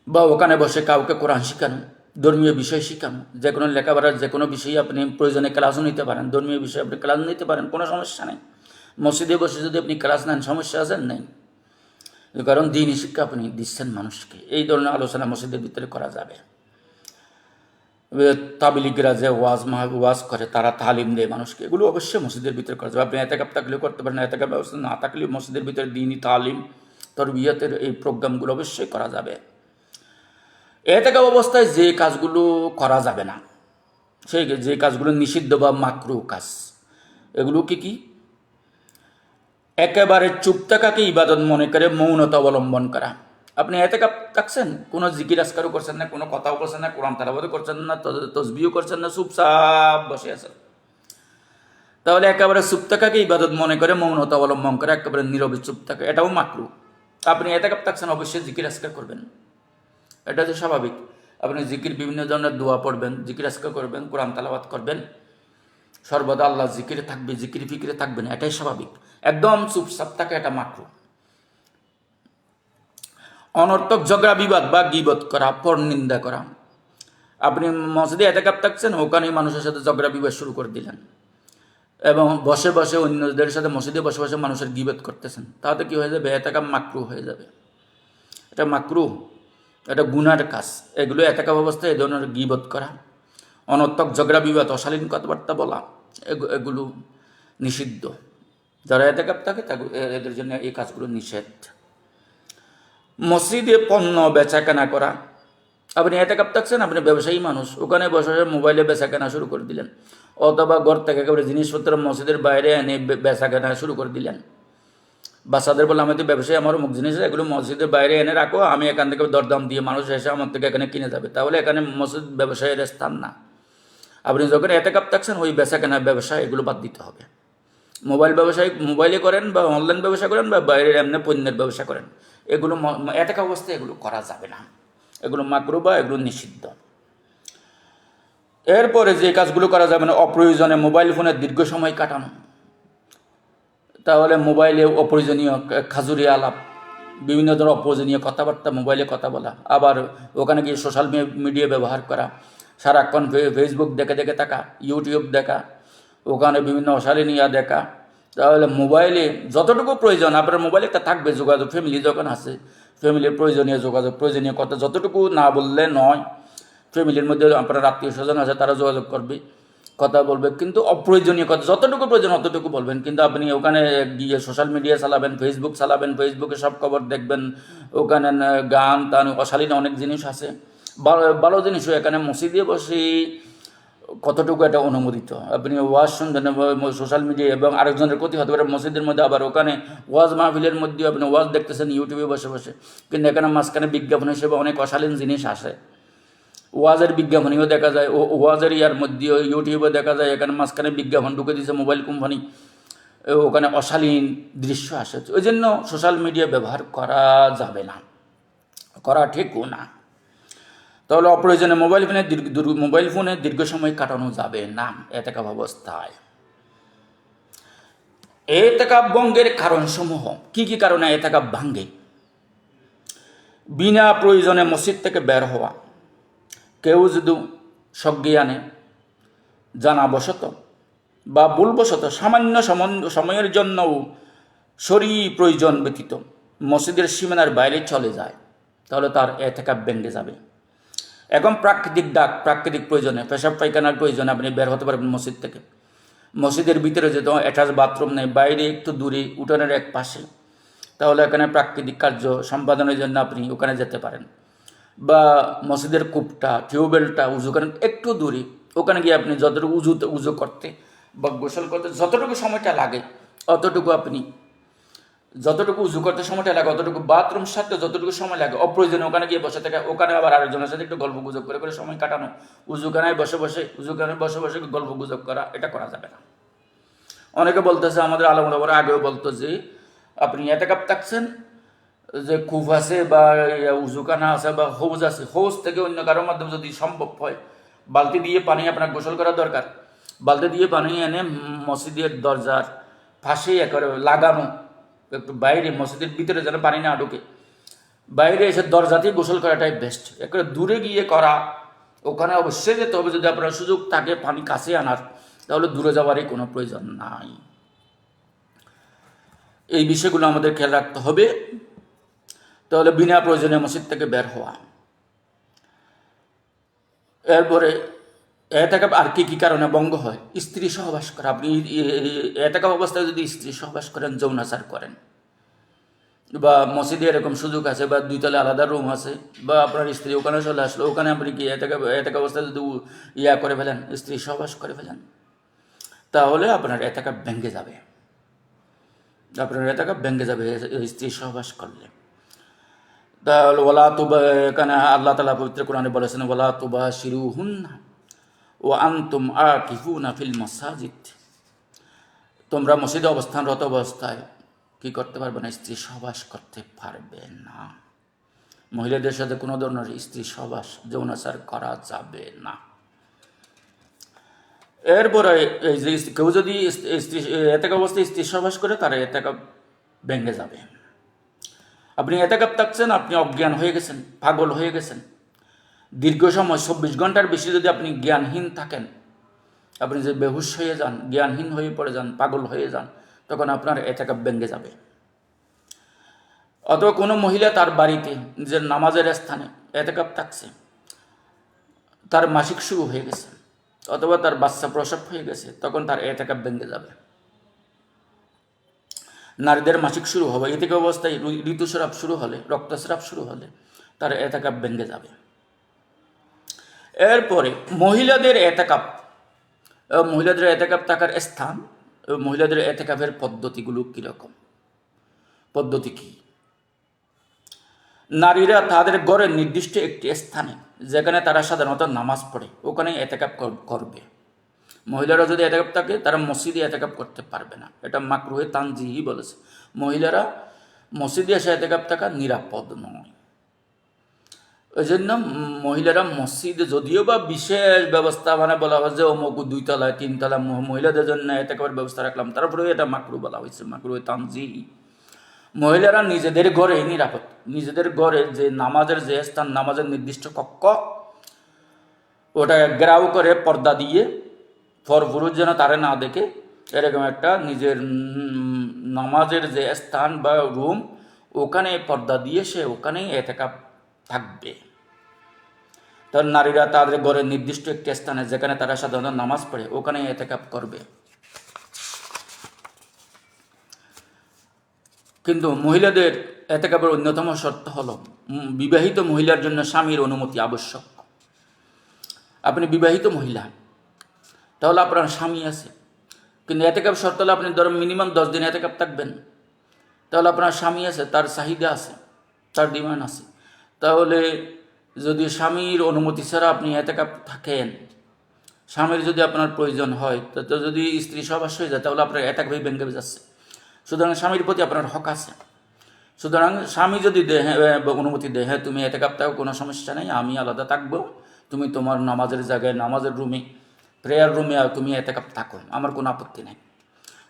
বা ওখানে বসে কাউকে কোরআন শেখানো, ধর্মীয় বিষয় শেখানো, যে কোনো লেখাপড়ার যে কোনো বিষয়ে আপনি প্রয়োজনে ক্লাসও নিতে পারেন, ধর্মীয় বিষয়ে আপনি ক্লাস নিতে পারেন, কোনো সমস্যা নেই। মসজিদে বসে যদি আপনি ক্লাস নেন সমস্যা আছে নেই, কারণ দ্বীনি শিক্ষা আপনি দিচ্ছেন মানুষকে। এই ধরনের আলোচনা মসজিদের ভিতরে করা যাবে। তাবলিগরা যে ওয়াজ করে, তারা তালিম দেয় মানুষকে, এগুলো অবশ্যই মসজিদের ভিতরে করা যাবে। আপনি ইতিকাফ থাকলেও করতে পারেন, ইতিকাফ ব্যবস্থা না থাকলেও মসজিদের ভিতরে দ্বীনি তালিম, তরবিয়তের এই প্রোগ্রামগুলো অবশ্যই করা যাবে। ইতিকাফ অবস্থায় যে কাজগুলো করা যাবে না, যে কাজগুলো নিষিদ্ধ বা মাকরুহ কাজ, এগুলো কি? একেবারে চুপ থাকাকে ইবাদত মনে করে মৌনতা অবলম্বন করা। আপনি ইতিকাফ থাকছেন, কোনো জিকির আজকারও করছেন না, কোনো কথাও করছেন না, কোরআন তেলাওয়াতও করছেন না, তসবিহও করছেন না, চুপচাপ বসে আছেন, তাহলে একেবারে চুপ থাকাকে ইবাদত মনে করে মৌনতা অবলম্বন করে একেবারে নীরবে চুপ থাকা, এটাও মাকরুহ। আপনি ইতিকাফ থাকছেন, অবশ্যই জিকির আজকার করবেন, এটা তো স্বাভাবিক। আপনি জিকির বিভিন্ন ধরনের দোয়া পড়বেন, জিকির আজকার করবেন, কোরআন তেলাওয়াত করবেন, সর্বদা আল্লাহ জিকিরে থাকবে, জিকির ফিকিরে থাকবেন, এটাই স্বাভাবিক। একদম চুপচাপ থাকা এটা মাকরুহ। অনর্থক ঝগড়া বিবাদ বা গীবত করা, পরনিন্দা করা। আপনি মসজিদে এতেকাপ থাকছেন, ওখানেই মানুষের সাথে ঝগড়া বিবাদ শুরু করে দিলেন এবং বসে বসে অন্যদের সাথে মসজিদে বসে বসে মানুষের গীবত করতেছেন, তাতে কি হয়ে যাবে? এতেকাপ মাকরু হয়ে যাবে। এটা মাকরু, এটা গুনার কাজ। এগুলো এতেকাপ অবস্থায় এই ধরনের গীবত করা, অনর্থক ঝগড়া বিবাদ, অশালীন কথাবার্তা বলা, এগুলো নিষিদ্ধ। যারা এতেকাপ থাকে এদের জন্য এই কাজগুলো নিষেধ। মসজিদে পণ্য বেচা কেনা করা। আপনি এতেকাপ থাকছেন, আপনি ব্যবসায়ী মানুষ, ওখানে বসে মোবাইলে বেচা কেনা শুরু করে দিলেন, অথবা ঘর থেকে একেবারে জিনিসপত্র মসজিদের বাইরে এনে বেচা কেনা শুরু করে দিলেন। বাচ্চাদের বলে আমি তো ব্যবসায়ী, আমার অমুক জিনিস এগুলো মসজিদের বাইরে এনে রাখো, আমি এখান থেকে দরদাম দিয়ে মানুষ এসে আমার থেকে এখানে কিনে যাবে, তাহলে এখানে মসজিদ ব্যবসায়ের স্থান না। আপনি যখন এতেকাপ থাকছেন, ওই বেচা কেনা ব্যবসা এগুলো বাদ দিতে হবে। মোবাইল ব্যবসায় মোবাইলে করেন বা অনলাইন ব্যবসা করেন বা বাইরের এমনি পণ্যের ব্যবসা করেন, এগুলো এতেকাপ অবস্থায় এগুলো করা যাবে না। এগুলো মাকরু বা এগুলো নিষিদ্ধ। এরপরে যে কাজগুলো করা যাবে না, অপ্রয়োজনে মোবাইল ফোনে দীর্ঘ সময় কাটানো। তাহলে মোবাইলে অপ্রয়োজনীয় খাজুরি আলাপ, বিভিন্ন ধরনের অপ্রয়োজনীয় কথাবার্তা মোবাইলে কথা বলা, আবার ওখানে গিয়ে সোশ্যাল মিডিয়া ব্যবহার করা, সারাক্ষণ ফেসবুক দেখে দেখে থাকা, ইউটিউব দেখা, ওখানে বিভিন্ন অশালীনিয়া দেখা। তাহলে মোবাইলে যতটুকু প্রয়োজন, আপনার মোবাইলে একটা থাকবে যোগাযোগ, ফ্যামিলি যখন আছে ফ্যামিলির প্রয়োজনীয় যোগাযোগ, প্রয়োজনীয় কথা যতটুকু না বললে নয়। ফ্যামিলির মধ্যে আপনার আত্মীয় স্বজন আছে, তারা যোগাযোগ করবে, কথা বলবে, কিন্তু অপ্রয়োজনীয় কথা যতটুকু প্রয়োজন অতটুকু বলবেন। কিন্তু আপনি ওখানে গিয়ে সোশ্যাল মিডিয়া চালাবেন, ফেসবুক চালাবেন, ফেসবুকে সব খবর দেখবেন, ওখানে গান টান অশালীন অনেক জিনিস আছে, ভালো জিনিসও এখানে মসজিদে বসে কতটুকু এটা অনুমোদিত। আপনি ওয়াজ শুনবেন সোশ্যাল মিডিয়া, এবং আরেকজনের ক্ষতি হতে পারে মসজিদের মধ্যে, আবার ওখানে ওয়াজ মাহফিলের মধ্যেও আপনি ওয়াজ দেখতেছেন ইউটিউবে বসে বসে, কিন্তু এখানে মাঝখানে বিজ্ঞাপন হিসেবে অনেক অশালীন জিনিস আসে। ওয়াজের বিজ্ঞাপনীও দেখা যায়, ওয়াজের ইয়ার মধ্যেও ইউটিউবে দেখা যায়, এখানে মাঝখানে বিজ্ঞাপন ঢুকে দিয়েছে মোবাইল কোম্পানি, ওখানে অশালীন দৃশ্য আসে। ওই জন্য সোশ্যাল মিডিয়া ব্যবহার করা যাবে না, করা ঠিকও না। তাহলে অপ্রয়োজনে মোবাইল ফোনে দীর্ঘ সময় কাটানো যাবে না এতেকাপ অবস্থায়। এতেকাপ ভঙ্গের কারণসমূহ কি কি কারণে এতেকাপ ভাঙ্গে? বিনা প্রয়োজনে মসজিদ থেকে বের হওয়া, কেউ যদি সজ্ঞানে জানাবশত বা ভুলবশত সামান্য সময়ের জন্যও শরী প্রয়োজন ব্যতীত মসজিদের সীমানার বাইরে চলে যায়, তাহলে তার এতেকাপ ভেঙে যাবে। এখন প্রাকৃতিক ডাক, প্রাকৃতিক প্রয়োজনে, পেশাব পায়খানার প্রয়োজনে আপনি বের হতে পারবেন মসজিদ থেকে। মসজিদের ভিতরে যেহেতু অ্যাটাচ বাথরুম নেই, বাইরে একটু দূরে উঠোনের এক পাশে, তাহলে এখানে প্রাকৃতিক কার্য সম্পাদনের জন্য আপনি ওখানে যেতে পারেন। বা মসজিদের কূপটা, টিউবওয়েলটা, উজু করেন একটু দূরে, ওখানে গিয়ে আপনি যতটুকু উজু করতে বা গোসল করতে যতটুকু সময়টা লাগে অতটুকু আপনি, যতটুকু উজু করতে সময়টা লাগে অতটুকু, বাথরুম সারতে যতটুকু সময় লাগে, অপ্রয়োজনে ওখানে গিয়ে বসে থাকে, ওখানে আবার আরেকজনের সাথে একটু গল্প গুজব করে করে সময় কাটানো, উজুখানায় বসে বসে গল্প গুজব করা, এটা করা যাবে না। অনেকে বলতেছে, আমাদের আলমরা আগেও বলতো যে আপনি এতেকাপ থাকছেন, যে কূপ আছে বা উজুখানা আছে বা হৌজ আছে, হৌজ থেকে অন্য কারোর মাধ্যমে যদি সম্ভব হয় বালতি দিয়ে পানি, আপনার গোসল করা দরকার, বালতি দিয়ে পানি এনে মসজিদের দরজার পাশেই একেবারে লাগানো, একটু বাইরে মসজিদের ভিতরে যেন পানি না ঢুকে, বাইরে এসে দরজাতেই গোসল করাটাই বেস্ট। একেবারে দূরে গিয়ে করা, ওখানে অবশ্যই যেতে হবে যদি আপনার সুযোগ থাকে পানি কাছে আনার, তাহলে দূরে যাওয়ারই কোনো প্রয়োজন নাই। এই বিষয়গুলো আমাদের খেয়াল রাখতে হবে। তাহলে বিনা প্রয়োজনে মসজিদ থেকে বের হওয়া। এরপরে এতেকাপ আর কি কি কারণে ভঙ্গ হয়? স্ত্রী সহবাস করা। আপনি এতেকাপ অবস্থায় যদি স্ত্রী সহবাস করেন, যৌনাচার করেন, বা মসজিদে এরকম সুযোগ আছে বা দুইতলে আলাদা রুম আছে, বা আপনার স্ত্রী ওখানে চলে আসলো, ওখানে আপনি কি এতেকাপ অবস্থায় যদি করে ফেলেন, স্ত্রী সহবাস করে ফেলেন, তাহলে আপনার এতেকাপ ভেঙে যাবে। আপনার এতেকাপ ভেঙে যাবে স্ত্রী সহবাস করলে। তাহলে ওলা তুবা, এখানে আল্লাহ তাআলা পবিত্র কোরআনে বলেছেন, ওলা তুবাশিরুহুন্না ওয়া আনতুম আকিফুনা ফিল মাসাজিদ, তোমরা মসজিদে অবস্থানরত অবস্থায় কি করতে পারবে না? স্ত্রী সহবাস করতে পারবে না। মহিলাদের সাথে কোনো ধরনের স্ত্রী সহবাস, যৌনাচার করা যাবে না। এরপরে এই যে কেউ যদি স্ত্রী এতেকাপ অবস্থায় স্ত্রী সহবাস করে, তারা এতেকাপ ভেঙে যাবে। আপনি এতেকাপ থাকছেন, আপনি অজ্ঞান হয়ে গেছেন, পাগল হয়ে গেছেন। দীর্ঘ সময় 24 ঘন্টার বেশি যদি আপনি জ্ঞানহীন থাকেন, আপনি যে বেহুশ হয়ে যান, জ্ঞানহীন হয়ে পড়ে যান, পাগল হয়ে যান, তখন আপনার এতেকাপ ভেঙে যাবে। অথবা কোনো মহিলা তার বাড়িতে নিজের নামাজের স্থানে এতেকাপ থাকছে, তার মাসিক শুরু হয়ে গেছে অথবা তার বাচ্চা প্রসব হয়ে গেছে, তখন তার এতেকাপ ভেঙে যাবে। নারীদের মাসিক শুরু হবে, এ থেকে অবস্থায় ঋতুস্রাব শুরু হলে, রক্তস্রাব শুরু হলে তার এতেকাপ ভেঙে যাবে। এরপরে মহিলাদের এতেকাপ, মহিলাদের এতেকাপ থাকার স্থান এবং মহিলাদের এতেকাপের পদ্ধতিগুলো কীরকম, পদ্ধতি কী? নারীরা তাদের ঘরের নির্দিষ্ট একটি স্থানে, যেখানে তারা সাধারণত নামাজ পড়ে, ওখানেই এতেকাপ করবে। মহিলারা যদি এতেকাপ থাকে, তারা মসজিদে এতেকাপ করতে পারবে না। এটা মাকরুহে তানজিহি বলেছে, মহিলারা মসজিদে এসে এতেকাপ থাকা নিরাপদ নয়। ওই জন্য মহিলারা মসজিদে, যদিও বা বিশেষ ব্যবস্থা মানে বলা হয় যে অমুক 2 তলায় 3 তলা মহিলাদের জন্য এতেকাপের ব্যবস্থা রাখলাম, তারপরেও এটা মাকরু বলা হয়েছে, মাকরুহে তানজিহি। মহিলারা নিজেদের ঘরে নিরাপদ, নিজেদের ঘরে যে নামাজের যে স্থান, নামাজের নির্দিষ্ট কক্ষ, ওটা গ্রাউ করে পর্দা দিয়ে, পুরুষ যেন তারে না দেখে, এরকম একটা নিজের নামাজের যে স্থান বা রুম, ওখানে পর্দা দিয়ে সে ওখানেই এতেকাপ থাকবে। তার নারীরা তাদের ঘরের নির্দিষ্ট একটি স্থানে, যেখানে তারা সাধারণত নামাজ পড়ে, ওখানেই এতেকাপ করবে। কিন্তু মহিলাদের এতেকাপের অন্যতম শর্ত হলো, বিবাহিত মহিলার জন্য স্বামীর অনুমতি আবশ্যক। আপনি বিবাহিত মহিলা, তাহলে আপনার স্বামী আছে, কিন্তু এতেকাপ শর্ত হলে আপনি ধরুন মিনিমাম 10 দিন এতেকাপ থাকবেন, তাহলে আপনার স্বামী আছে, তার চাহিদা আছে, তার ডিমান্ড আছে। তাহলে যদি স্বামীর অনুমতি ছাড়া আপনি এতেকাপ থাকেন, স্বামীর যদি আপনার প্রয়োজন হয়, তো যদি স্ত্রী সহবাস হয়ে যায়, তাহলে আপনার এতেকাপই ভেঙে যাচ্ছে। সুতরাং স্বামীর প্রতি আপনার হক আছে। সুতরাং স্বামী যদি অনুমতি দেয়, হ্যাঁ তুমি এতেকাপ থাকো, কোনো সমস্যা নেই, আমি আলাদা থাকবো, তুমি তোমার নামাজের জায়গায়, নামাজের রুমে, প্রেয়ার রুমে তুমি এতেকাপ থাকো, আমার কোনো আপত্তি নেই,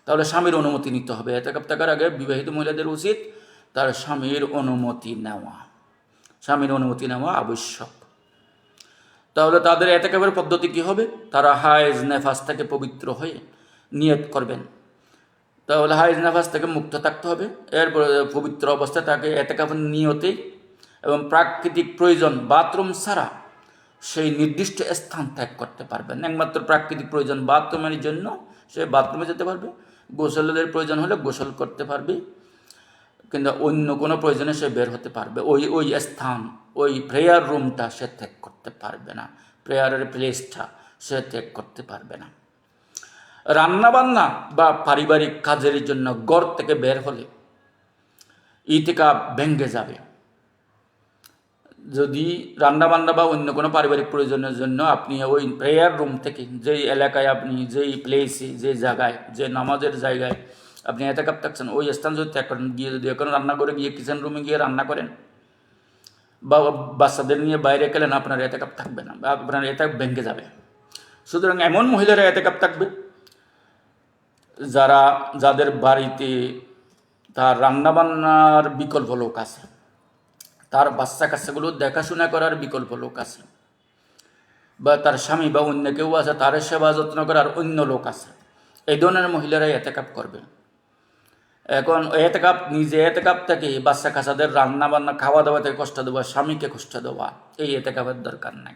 তাহলে স্বামীর অনুমতি নিতে হবে। এতেকাপ থাকার আগে বিবাহিত মহিলাদের উচিত তার স্বামীর অনুমতি নেওয়া, স্বামীর অনুমতি নেওয়া আবশ্যক। তাহলে তাদের এতেকাপের পদ্ধতি কী হবে? তারা হায়েজ নেফাস থেকে পবিত্র হয়ে নিয়ত করবেন। তাহলে হায়েজ নেফাস থেকে মুক্ত থাকতে হবে। এরপরে পবিত্র অবস্থায় তাকে এতেকাপের নিয়তে এবং প্রাকৃতিক প্রয়োজন বাথরুম ছাড়া সেই নির্দিষ্ট স্থান ত্যাগ করতে পারবেন। একমাত্র প্রাকৃতিক প্রয়োজন বাথরুমের জন্য সে বাথরুমে যেতে পারবে, গোসলের প্রয়োজন হলে গোসল করতে পারবে, কিন্তু অন্য কোনো প্রয়োজনে সে বের হতে পারবে। ওই স্থান, ওই প্রেয়ার রুমটা সে ত্যাগ করতে পারবে না, প্রেয়ারের প্লেসটা সে ত্যাগ করতে পারবে না। রান্নাবান্না বা পারিবারিক কাজের জন্য ঘর থেকে বের হলে ইতিকাফ ভেঙে যাবে। যদি রান্নাবান্না বা অন্য কোনো পারিবারিক প্রয়োজনের জন্য আপনি ওই প্রেয়ার রুম থেকে, যেই এলাকায় আপনি, যেই প্লেসে, যে জায়গায়, যে নামাজের জায়গায় আপনি এতেকাপ থাকছেন, ওই স্থান যদি ত্যাগ করেন, গিয়ে যদি এখন রান্না করে গিয়ে কিচেন রুমে গিয়ে রান্না করেন বা বাচ্চাদের নিয়ে বাইরে গেলেন, আপনার এতেকাপ থাকবে না, আপনার এতেকাপ ভেঙে যাবে। সুতরাং এমন মহিলারা এতেকাপ থাকবে যাদের বাড়িতে তার রান্নাবান্নার বিকল্প লোক আছে, তার বাচ্চা কাচ্চাগুলো দেখাশোনা করার বিকল্প লোক আছে, বা তার স্বামী বা অন্য কেউ আছে, তার সেবা যত্ন করার অন্য লোক আছে। এই ধরনের মহিলারাই এতেকাপ করবে। এখন এতেকাপ, নিজে এতেকাপ থেকে বাচ্চা কাচ্চাদের রান্না বান্না খাওয়া দাওয়া থেকে কষ্ট দেওয়া, স্বামীকে কষ্ট দেওয়া, এই এতেকাপের দরকার নাই।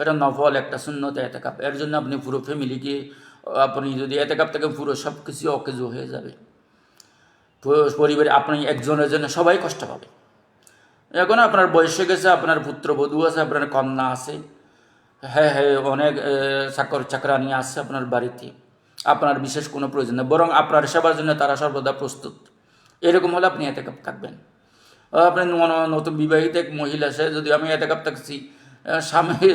এটা নফল একটা সুন্নত এতেকাপ। এর জন্য আপনি পুরো ফ্যামিলিকে, আপনি যদি এতেকাপ থেকে পুরো সব কিছু অকেজো হয়ে যাবে, পরিবারে আপনি একজনের জন্য সবাই কষ্ট পাবে। এখন আপনার বয়স হয়ে গেছে, আপনার পুত্রবধূ আছে, আপনার কন্যা আছে, হ্যাঁ, অনেক চাকর চাকরানি আছে আপনার বাড়িতে, আপনার বিশেষ কোনো প্রয়োজন নেই, বরং আপনার সেবার জন্য তারা সর্বদা প্রস্তুত। এরকম হলে আপনি এতেকাপ থাকবেন। আপনি নতুন বিবাহিত এক মহিলা, সে যদি আমি এতেকাপ থাকছি,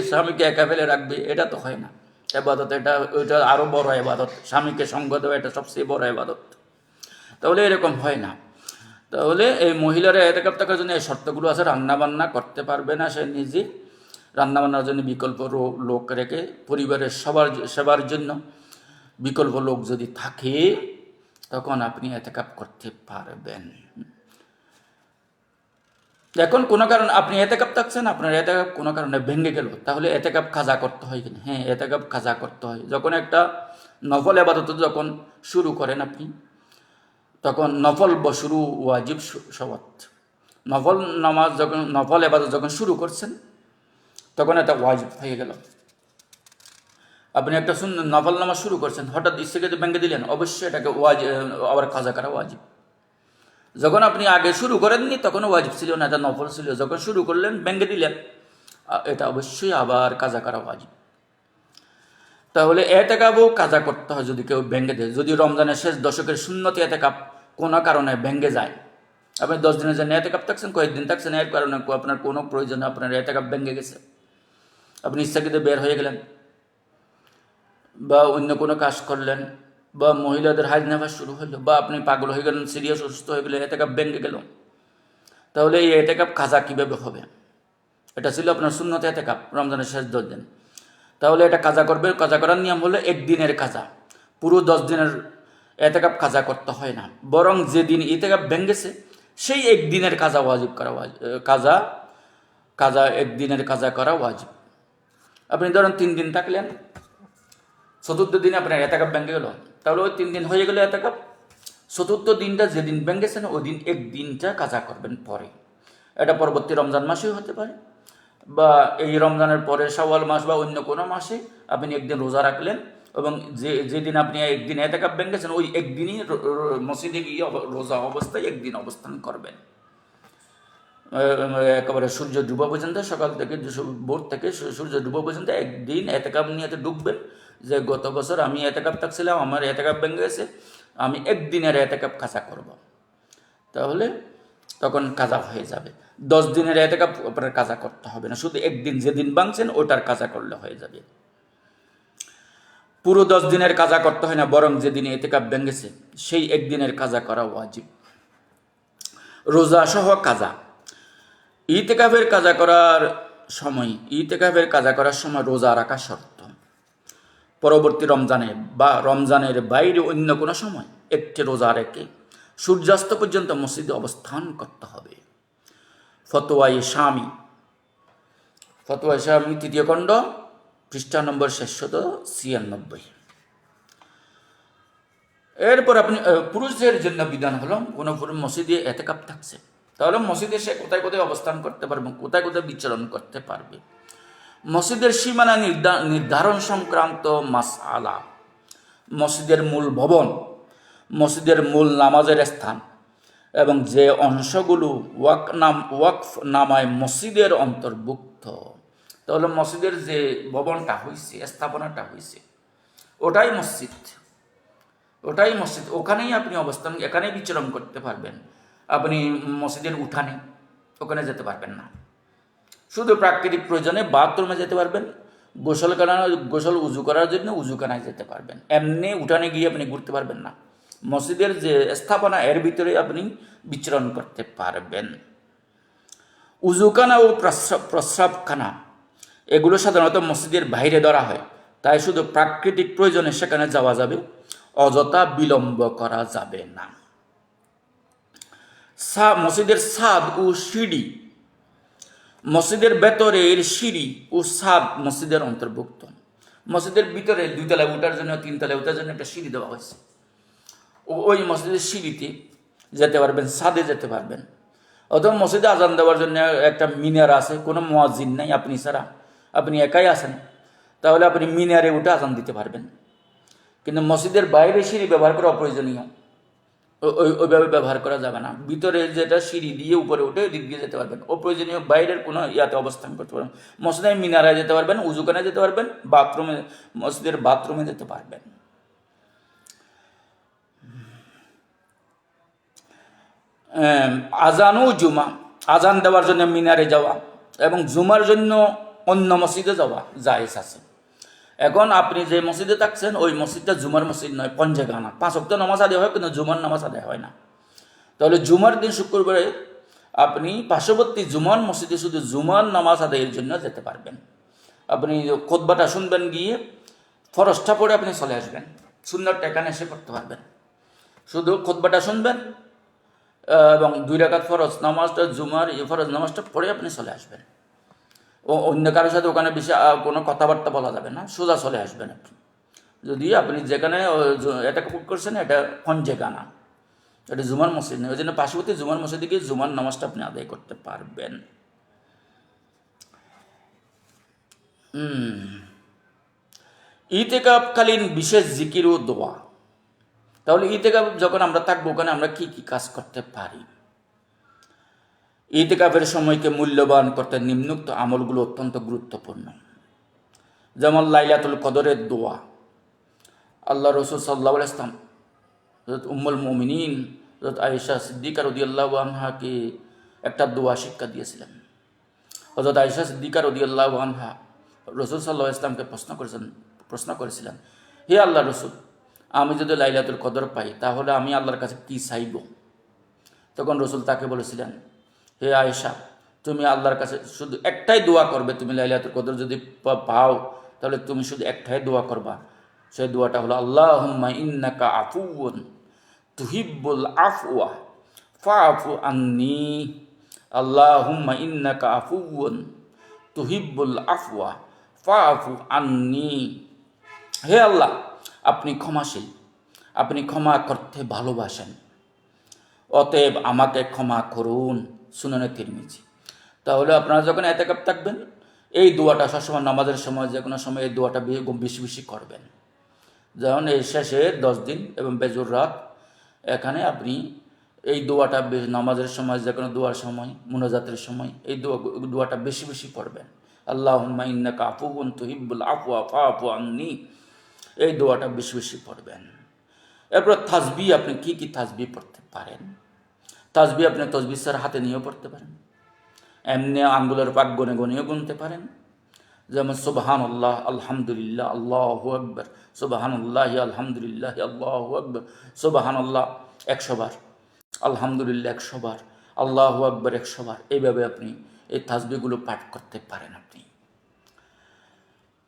স্বামীকে একা ফেলে রাখবে, এটা তো হয় না। এবাদত ওইটা আরও বড় এবাদত, স্বামীকে সঙ্গ দেওয়া এটা সবচেয়ে বড় এবাদত। তাহলে এরকম হয় না। তাহলে এই মহিলারা এতেকাপ থাকার জন্য এই শর্তগুলো আছে। রান্নাবান্না করতে পারবে না সে নিজে, রান্নাবান্নার জন্য বিকল্প লোক রেখে, পরিবারের সেবার জন্য বিকল্প লোক যদি থাকে, তখন আপনি এতেকাপ করতে পারবেন। এখন কোনো কারণে আপনি এতেকাপ থাকছেন, আপনার এতেকাপ কোনো কারণে ভেঙে গেল, তাহলে এতেকাপ কাজা করতে হয় কিনা? হ্যাঁ, এতেকাপ কাজা করতে হয়। যখন একটা নফল আবাদত যখন শুরু করেন আপনি, তখন নফল শুরু ওয়াজিব সবাত, নফল নামাজ যখন, নফল আবাদত যখন শুরু করছেন, তখন এটা ওয়াজিব হয়ে গেল। আপনি একটা নফল নামাজ শুরু করছেন, হঠাৎ ইচ্ছেকে ভেঙে দিলেন, অবশ্যই এটাকে আবার কাজা করা ওয়াজিব। যখন আপনি আগে শুরু করেননি তখন ওয়াজিব ছিল না, এটা নফল ছিল। যখন শুরু করলেন, ভেঙে দিলেন, এটা অবশ্যই আবার কাজা করা ওয়াজিব। তাহলে এতেকাপও কাজা করতে হয় যদি কেউ ভেঙে দেয়। যদি রমজানের শেষ দশকের সুন্নতি এতেকাপ কোনো কারণে ভেঙে যায়, আপনি 10 দিনের জন্য এতেকাপ থাকছেন, কয়েকদিন থাকছেন, এর কারণে আপনার কোনো প্রয়োজনে আপনার এতেকাপ ভেঙে গেছে, আপনি ইচ্ছাকৃত বের হয়ে গেলেন, বা অন্য কোনো কাজ করলেন, বা মহিলাদের হাইজ নেফাস শুরু হলো, বা আপনি পাগল হয়ে গেলেন, সিরিয়াস অসুস্থ হয়ে গেলেন, এতেকাপ ভেঙে গেল, তাহলে এই এতেকাপ কাজা কীভাবে হবে? এটা ছিল আপনার সুন্নত এতেকাপ রমজানের শেষ 10 দিন। তাহলে এটা কাজা করবে। কাজা করার নিয়ম হলো একদিনের কাজা, পুরো 10 দিনের এতেকাপ কাজা করতে হয় না, বরং যেদিন এতেকাপ ভেঙেছে সেই একদিনের কাজা ওয়াজিব করা, কাজা একদিনের কাজা করা ওয়াজিব। আপনি ধরেন 3 দিন থাকলেন, চতুর্থ দিনে আপনার এতেকাপ ভেঙে গেল, তাহলে ওই 3 দিন হয়ে গেল এতেকাপ। চতুর্থ দিনটা যেদিন ভেঙেছেন ওই দিন একদিনটা কাজা করবেন পরে। এটা পরবর্তী রমজান মাসেও হতে পারে, বা এই রমজানের পরে শাওয়াল মাস বা অন্য কোনো মাসে আপনি একদিন রোজা রাখলেন, এবং যেদিন আপনি একদিন এতেকাপ ভেঙেছেন ওই একদিনই মসজিদে গিয়ে রোজা অবস্থায় একদিন অবস্থান করবেন, একেবারে সূর্য ডুবা পর্যন্ত, সকাল থেকে ভোর থেকে সূর্য ডুবা পর্যন্ত একদিন এতেকাপ নিয়ে ডুববেন, যে গত বছর আমি এতেকাপ থাকছিলাম, আমার এতেকাপ ভেঙে গেছে, আমি একদিনের এতেকাপ কাজা করব। তাহলে তখন কাজা হয়ে যাবে। 10 দিনের এতেকাপ আপনার কাজা করতে হবে না, শুধু একদিন যেদিন ভাঙছেন ওটার কাজা করলে হয়ে যাবে। পুরো 10 দিনের কাজা করতে হয় না, বরং যেদিন এতেকাপ ভেঙেছে সেই একদিনের কাজা করা ওয়াজিব। রোজা সহ কাজা। ইতেকাফের কাজা করার সময় রোজা রাখা শর্ত। পরবর্তী রমজানে বা রমজানের বাইরে অন্য কোনো সময় একটি রোজা রেখে সূর্যাস্ত পর্যন্ত মসজিদে অবস্থান করতে হবে। ফতোয়ায়ে শামী 3য় খণ্ড, পৃষ্ঠা নম্বর 696। এরপর আপনি পুরুষদের জন্য বিধান হলো, কোনো পুরুষ মসজিদে এতেকাপ থাকছে, তাহলে মসজিদে সে কোথায় কোথায় অবস্থান করতে পারবে, কোথায় কোথায় বিচরণ করতে পারবে। মসজিদের সীমানা নির্ধারণ সংক্রান্ত মাসআলা, মসজিদের মূল ভবন, মসজিদের মূল নামাজের স্থান এবং যে অংশগুলো ওয়াকফ নামায় মসজিদের অন্তর্ভুক্ত, তাহলে মসজিদের যে ভবনটা হয়েছে, স্থাপনাটা হয়েছে, ওটাই মসজিদ, ওখানেই আপনি অবস্থান, এখানেই বিচরণ করতে পারবেন। আপনি মসজিদের উঠানে ওখানে যেতে পারবেন না, শুধু প্রাকৃতিক প্রয়োজনে বাথরুমে যেতে পারবেন, গোসল উজু করার জন্য উজুখানায় যেতে পারবেন, এমনি উঠানে গিয়ে আপনি ঘুরতে পারবেন না। মসজিদের যে স্থাপনা এর ভিতরে আপনি বিচরণ করতে পারবেন। উজুখানা ও প্রস্রাবখানা এগুলো সাধারণত মসজিদের বাইরে ধরা হয়, তাই শুধু প্রাকৃতিক প্রয়োজনে সেখানে যাওয়া যাবে, অযথা বিলম্ব করা যাবে না। মসজিদের ছাদ ও সিঁড়ি, মসজিদের ভেতরের সিঁড়ি ও ছাদ মসজিদের অন্তর্ভুক্ত। মসজিদের ভিতরে 2 তলায় ওঠার জন্য, 3 তলায় ওঠার জন্য একটা সিঁড়ি দেওয়া হয়েছে, ওই মসজিদের সিঁড়িতে যেতে পারবেন, ছাদে যেতে পারবেন। অথবা মসজিদে আজান দেওয়ার জন্য একটা মিনার আছে, কোনো মুয়াজ্জিন নাই, আপনি ছাড়া, আপনি একাই আছেন, তাহলে আপনি মিনারে উঠে আজান দিতে পারবেন। কিন্তু মসজিদের বাইরে সিঁড়ি ব্যবহার করা অপ্রয়োজনীয়, ওইভাবে ব্যবহার করা যাবে না। ভিতরে যেটা সিঁড়ি দিয়ে উপরে উঠে দিক দিয়ে যেতে পারবেন, অপ্রয়োজনীয় বাইরের কোনো ইয়াতে অবস্থান করতে পারবেন। মসজিদের মিনারায় যেতে পারবেন, উজুখানায় যেতে পারবেন, মসজিদের বাথরুমে যেতে পারবেন। আজান ও জুমা, আজান দেওয়ার জন্য মিনারে যাওয়া এবং জুমার জন্য অন্য মসজিদে যাওয়া জায়েজ আছে। এখন আপনি যে মসজিদে থাকছেন ওই মসজিদটা জুমার মসজিদ নয়, পঞ্জেগানা, 5 ওয়াক্ত নামাজ আদায় হয়, কিন্তু জুমার নামাজ আদায় হয় না। তাহলে জুমার দিন শুক্রবারে আপনি পার্শ্ববর্তী জুমার মসজিদে শুধু জুমার নামাজ আদায়ের জন্য যেতে পারবেন। আপনি খুতবাটা শুনবেন, গিয়ে ফরজটা পড়ে আপনি চলে আসবেন, সুন্নতটা এখানে এসে করতে পারবেন। শুধু খুতবাটা শুনবেন এবং 2 রাকাত ফরজ নামাজটা জুমার এই ফরজ নামাজটা পড়ে আপনি চলে আসবেন। ও অন্য কারোর সাথে ওখানে বেশি কোনো কথাবার্তা বলা যাবে না, সোজা চলে আসবেন আপনি। যদি আপনি যেখানে এটা করছেন এটা কোন জায়গা না, এটা জুমার মসজিদ নেই, ওই জন্য পার্শ্ববর্তী জুমার মসজিদে গিয়ে জুমার নামাজটা আপনি আদায় করতে পারবেন। ইতিকাফকালীন বিশেষ জিকির ও দোয়া। তাহলে ইতিকাফ যখন আমরা থাকবো ওখানে আমরা কি কি কাজ করতে পারি? ইতিকাফের সময়কে মূল্যবান করতে নিম্নোক্ত আমলগুলো অত্যন্ত গুরুত্বপূর্ণ। যেমন লাইলাতুল কদরের দোয়া। আল্লাহ রসুল সাল্লাল্লাহু আলাইহি ওয়াসাল্লাম হযরত উম্মুল মুমিনিন হযরত আয়েশা সিদ্দিকা রাদিয়াল্লাহু আনহাকে একটা দোয়া শিক্ষা দিয়েছিলেন। হযরত আয়েশা সিদ্দিকা রাদিয়াল্লাহু আনহা রসুল সাল্লাল্লাহু আলাইহি ওয়াসাল্লামকে প্রশ্ন করেছিলেন, হে আল্লাহ রসুল, আমি যদি লাইলাতুল কদর পাই তাহলে আমি আল্লাহর কাছে কি চাইব? তখন রসুল তাকে বলেছিলেন, হে আয়েশা, তুমি আল্লাহর কাছে শুধু একটাই দোয়া করবে। তুমি লাইলাতুল কদর যদি পাও তাহলে তুমি শুধু একটাই দোয়া করবা। সেই দোয়াটা হলো আল্লাহুম্মা ইন্নাকা আফুউন তুহিব্বুল আফওয়া ফাআফু আন্নি। আল্লাহুম্মা ইন্নাকা আফুউন তুহিব্বুল আফওয়া ফাআফু আন্নি। হে আল্লাহ, আপনি ক্ষমাশীল, আপনি ক্ষমা করতে ভালোবাসেন, অতএব আমাকে ক্ষমা করুন। সুনানে তিরমিজি। তাহলে আপনারা যখন এতেকাফ থাকবেন এই দোয়াটা সবসময় নামাজের সময় যে কোনো সময় এই দোয়াটা বেশি বেশি করবেন। যেমন এই শেষের 10 দিন এবং বেজুর রাত, এখানে আপনি এই দোয়াটা নামাজের সময় যে কোনো দোয়ার সময় মুনাজাতের সময় এই দোয়াটা বেশি বেশি পড়বেন। আল্লাহুম্মা ইন্নাকা আফুউন তুহিব্বুল আফওয়া ফাআফু আন্নি, এই দোয়াটা বেশি বেশি পড়বেন। এরপর তাসবিহ, আপনি কি কি তাসবিহ পড়তে পারেন? তাসবিহ আপনি তসবিহ স্যার হাতে নিয়েও পড়তে পারেন, এমনি আঙ্গুলের পাক গনে গনেও গুনতে পারেন। যেমন সুবহানাল্লাহ, আলহামদুলিল্লাহ, আল্লাহু আকবার, সুবহানাল্লাহ, আলহামদুলিল্লাহ, আল্লাহু আকবার, সুবহানাল্লাহ 100 বার, আলহামদুলিল্লাহ 100 বার, আল্লাহু আকবার 100 বার। এইভাবে আপনি এই তাসবিহগুলো পাঠ করতে পারেন আপনি।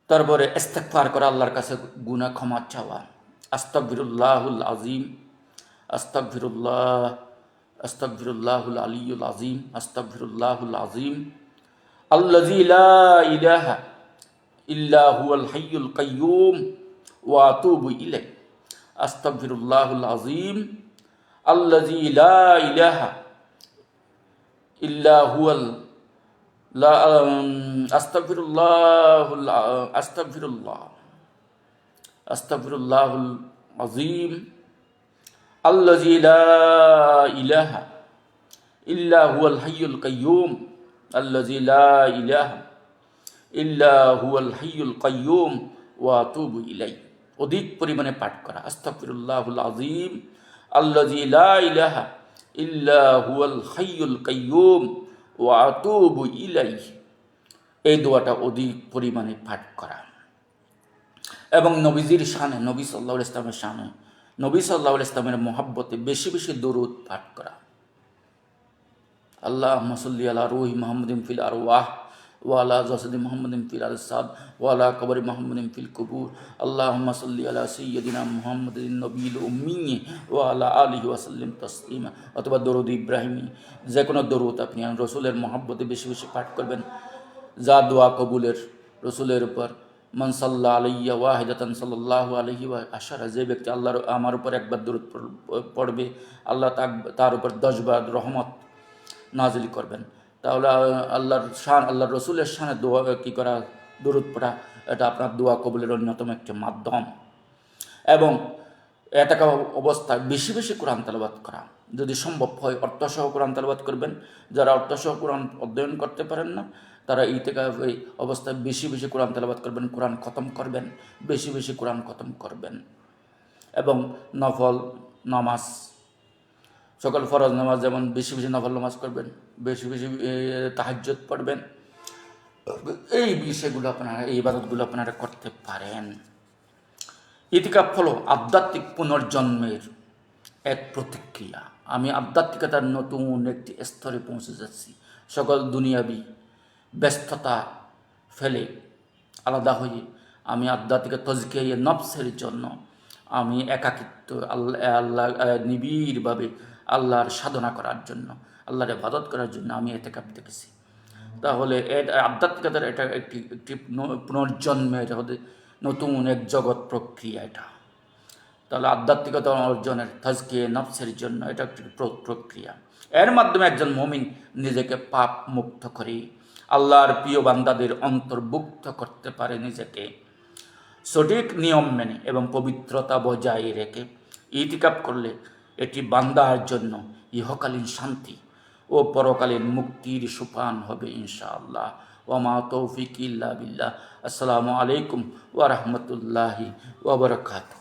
তারপরে ইস্তেগফার করা, আল্লাহর কাছে গুনাহ ক্ষমা চাওয়া। আস্তাগফিরুল্লাহুল আযীম, আস্তাগফিরুল্লাহ, আস্তাগফিরুল্লাহুল আলিয়্যুল আযীম, আস্তাগফিরুল্লাহুল আযীম আল্লাযী লা ইলাহা ইল্লা হুয়াল হাইয়ুল কাইয়্যুম ওয়া আতুবু ইলাইহি। আস্তাগফিরুল্লাহুল আযীম আল্লাযী লা ইলাহা ইল্লা হুয়াল লা আস্তাগফিরুল্লাহুল আযীম আল্লাযী লা ইলাহা ইল্লা হুয়াল হাইয়ুল কাইয়্যুম আল্লাযী লা ইলাহা ইল্লা হুয়াল হাইয়ুল কাইয়্যুম ওয়া আতুবু ইলাইহি। অধিক পরিমাণে পাঠ করা আস্তাগফিরুল্লাহুল আযীম আল্লাযী লা ইলাহা ইল্লা হুয়াল হাইয়ুল কাইয়্যুম ওয়া আতুবু ইলাইহি। এই দোয়াটা অধিক পরিমাণে পাঠ করা। এবং নবীজির শানে, নবী সাল্লাল্লাহু আলাইহি ওয়াসাল্লামের শানে, নবী সাল্লাল্লাহু আলাইহি ওয়াসাল্লামের মহব্বতে বেশি বেশি দরুদ পাঠ করা। আল্লাহুম্মা সাল্লি আলা রূহি মুহাম্মাদিন ফিল আরওয়াহ ওয়া আলা জাসাদি মুহাম্মাদিন ফিল আজসাদ ওয়া আলা কবরি মুহাম্মাদিন ফিল কুবুর। আল্লাহুম্মা সাল্লি আলা সাইয়্যিদিনা মুহাম্মাদিন নবিয়্যিল উম্মি ওয়া আলা আলিহি ওয়া সাল্লিম তাসলিমা। অথবা দরুদ ইব্রাহিমী, যে কোনো দরুদ আপনি রসুলের মহব্বতে বেশি বেশি পাঠ করবেন, যা দোয়া কবুলের রসুলের উপর। মান সাল্লা আলাইয়া ওয়াহিদাতান সাল্লাল্লাহু আলাইহি ওয়া আশারা, যে ব্যক্তি আল্লাহর আমার উপর একবার দরুদ পড়বে আল্লাহ তার উপর 10 বার রহমত নাজিল করবেন। তাহলে আল্লাহর শান, আল্লাহর রসুলের শানে দোয়া কী করা, দরুদ পড়া, এটা আপনার দোয়া কবুলের অন্যতম একটি মাধ্যম। এবং এতেকাফ অবস্থায় বেশি বেশি কোরআন তেলাওয়াত করা, যদি সম্ভব হয় অর্থসহ কোরআন তেলাওয়াত করবেন। যারা অর্থসহ কোরআন অধ্যয়ন করতে পারেন না তারা ইতিকাফ এই অবস্থায় বেশি বেশি কোরআন তেলাওয়াত করবেন, কোরআন খতম করবেন, বেশি বেশি কোরআন খতম করবেন। এবং নফল নামাজ, সকল ফরজ নামাজ যেমন বেশি বেশি নফল নামাজ করবেন, বেশি বেশি তাহাজ্জুদ পড়বেন। এই বিষয়গুলো আপনারা, এই ইবাদতগুলো আপনারা করতে পারেন। ইতিকাফ হলো আধ্যাত্মিক পুনর্জন্মের এক প্রতিক্রিয়া। আমি আধ্যাত্মিকতার নতুন একটি স্তরে পৌঁছে যাচ্ছি। সকল দুনিয়াবি ব্যস্ততা ফেলে আলাদা হয়ে আমি আধ্যাত্মিক তজকিয়া নফসের জন্য আমি একাকিত্ব আল্লাহ নিবিড়ভাবে আল্লাহর সাধনা করার জন্য, আল্লাহর ইবাদত করার জন্য আমি এতেকাফ দেখেছি। তাহলে আধ্যাত্মিকতার এটা একটি পুনর্জন্মের নতুন এক জগৎ প্রক্রিয়া এটা। তাহলে আধ্যাত্মিকতা অর্জনের তাজকিয়ে নফসের জন্য এটা একটি প্রক্রিয়া। এর মাধ্যমে একজন মুমিন নিজেকে পাপ মুক্ত করে আল্লাহর প্রিয় বান্দাদের অন্তর্ভুক্ত করতে পারে নিজেকে সঠিক নিয়ম মেনে এবং পবিত্রতা বজায় রেখে। ইতিকাফ করলে এটি বান্দার জন্য ইহকালীন শান্তি ও পরকালীন মুক্তির সোপান হবে ইনশাআল্লাহ। ওয়া তৌফিক ইল্লা বিল্লাহ। আসসালামু আলাইকুম ওয়া রাহমাতুল্লাহি ওয়া বারাকাতুহু।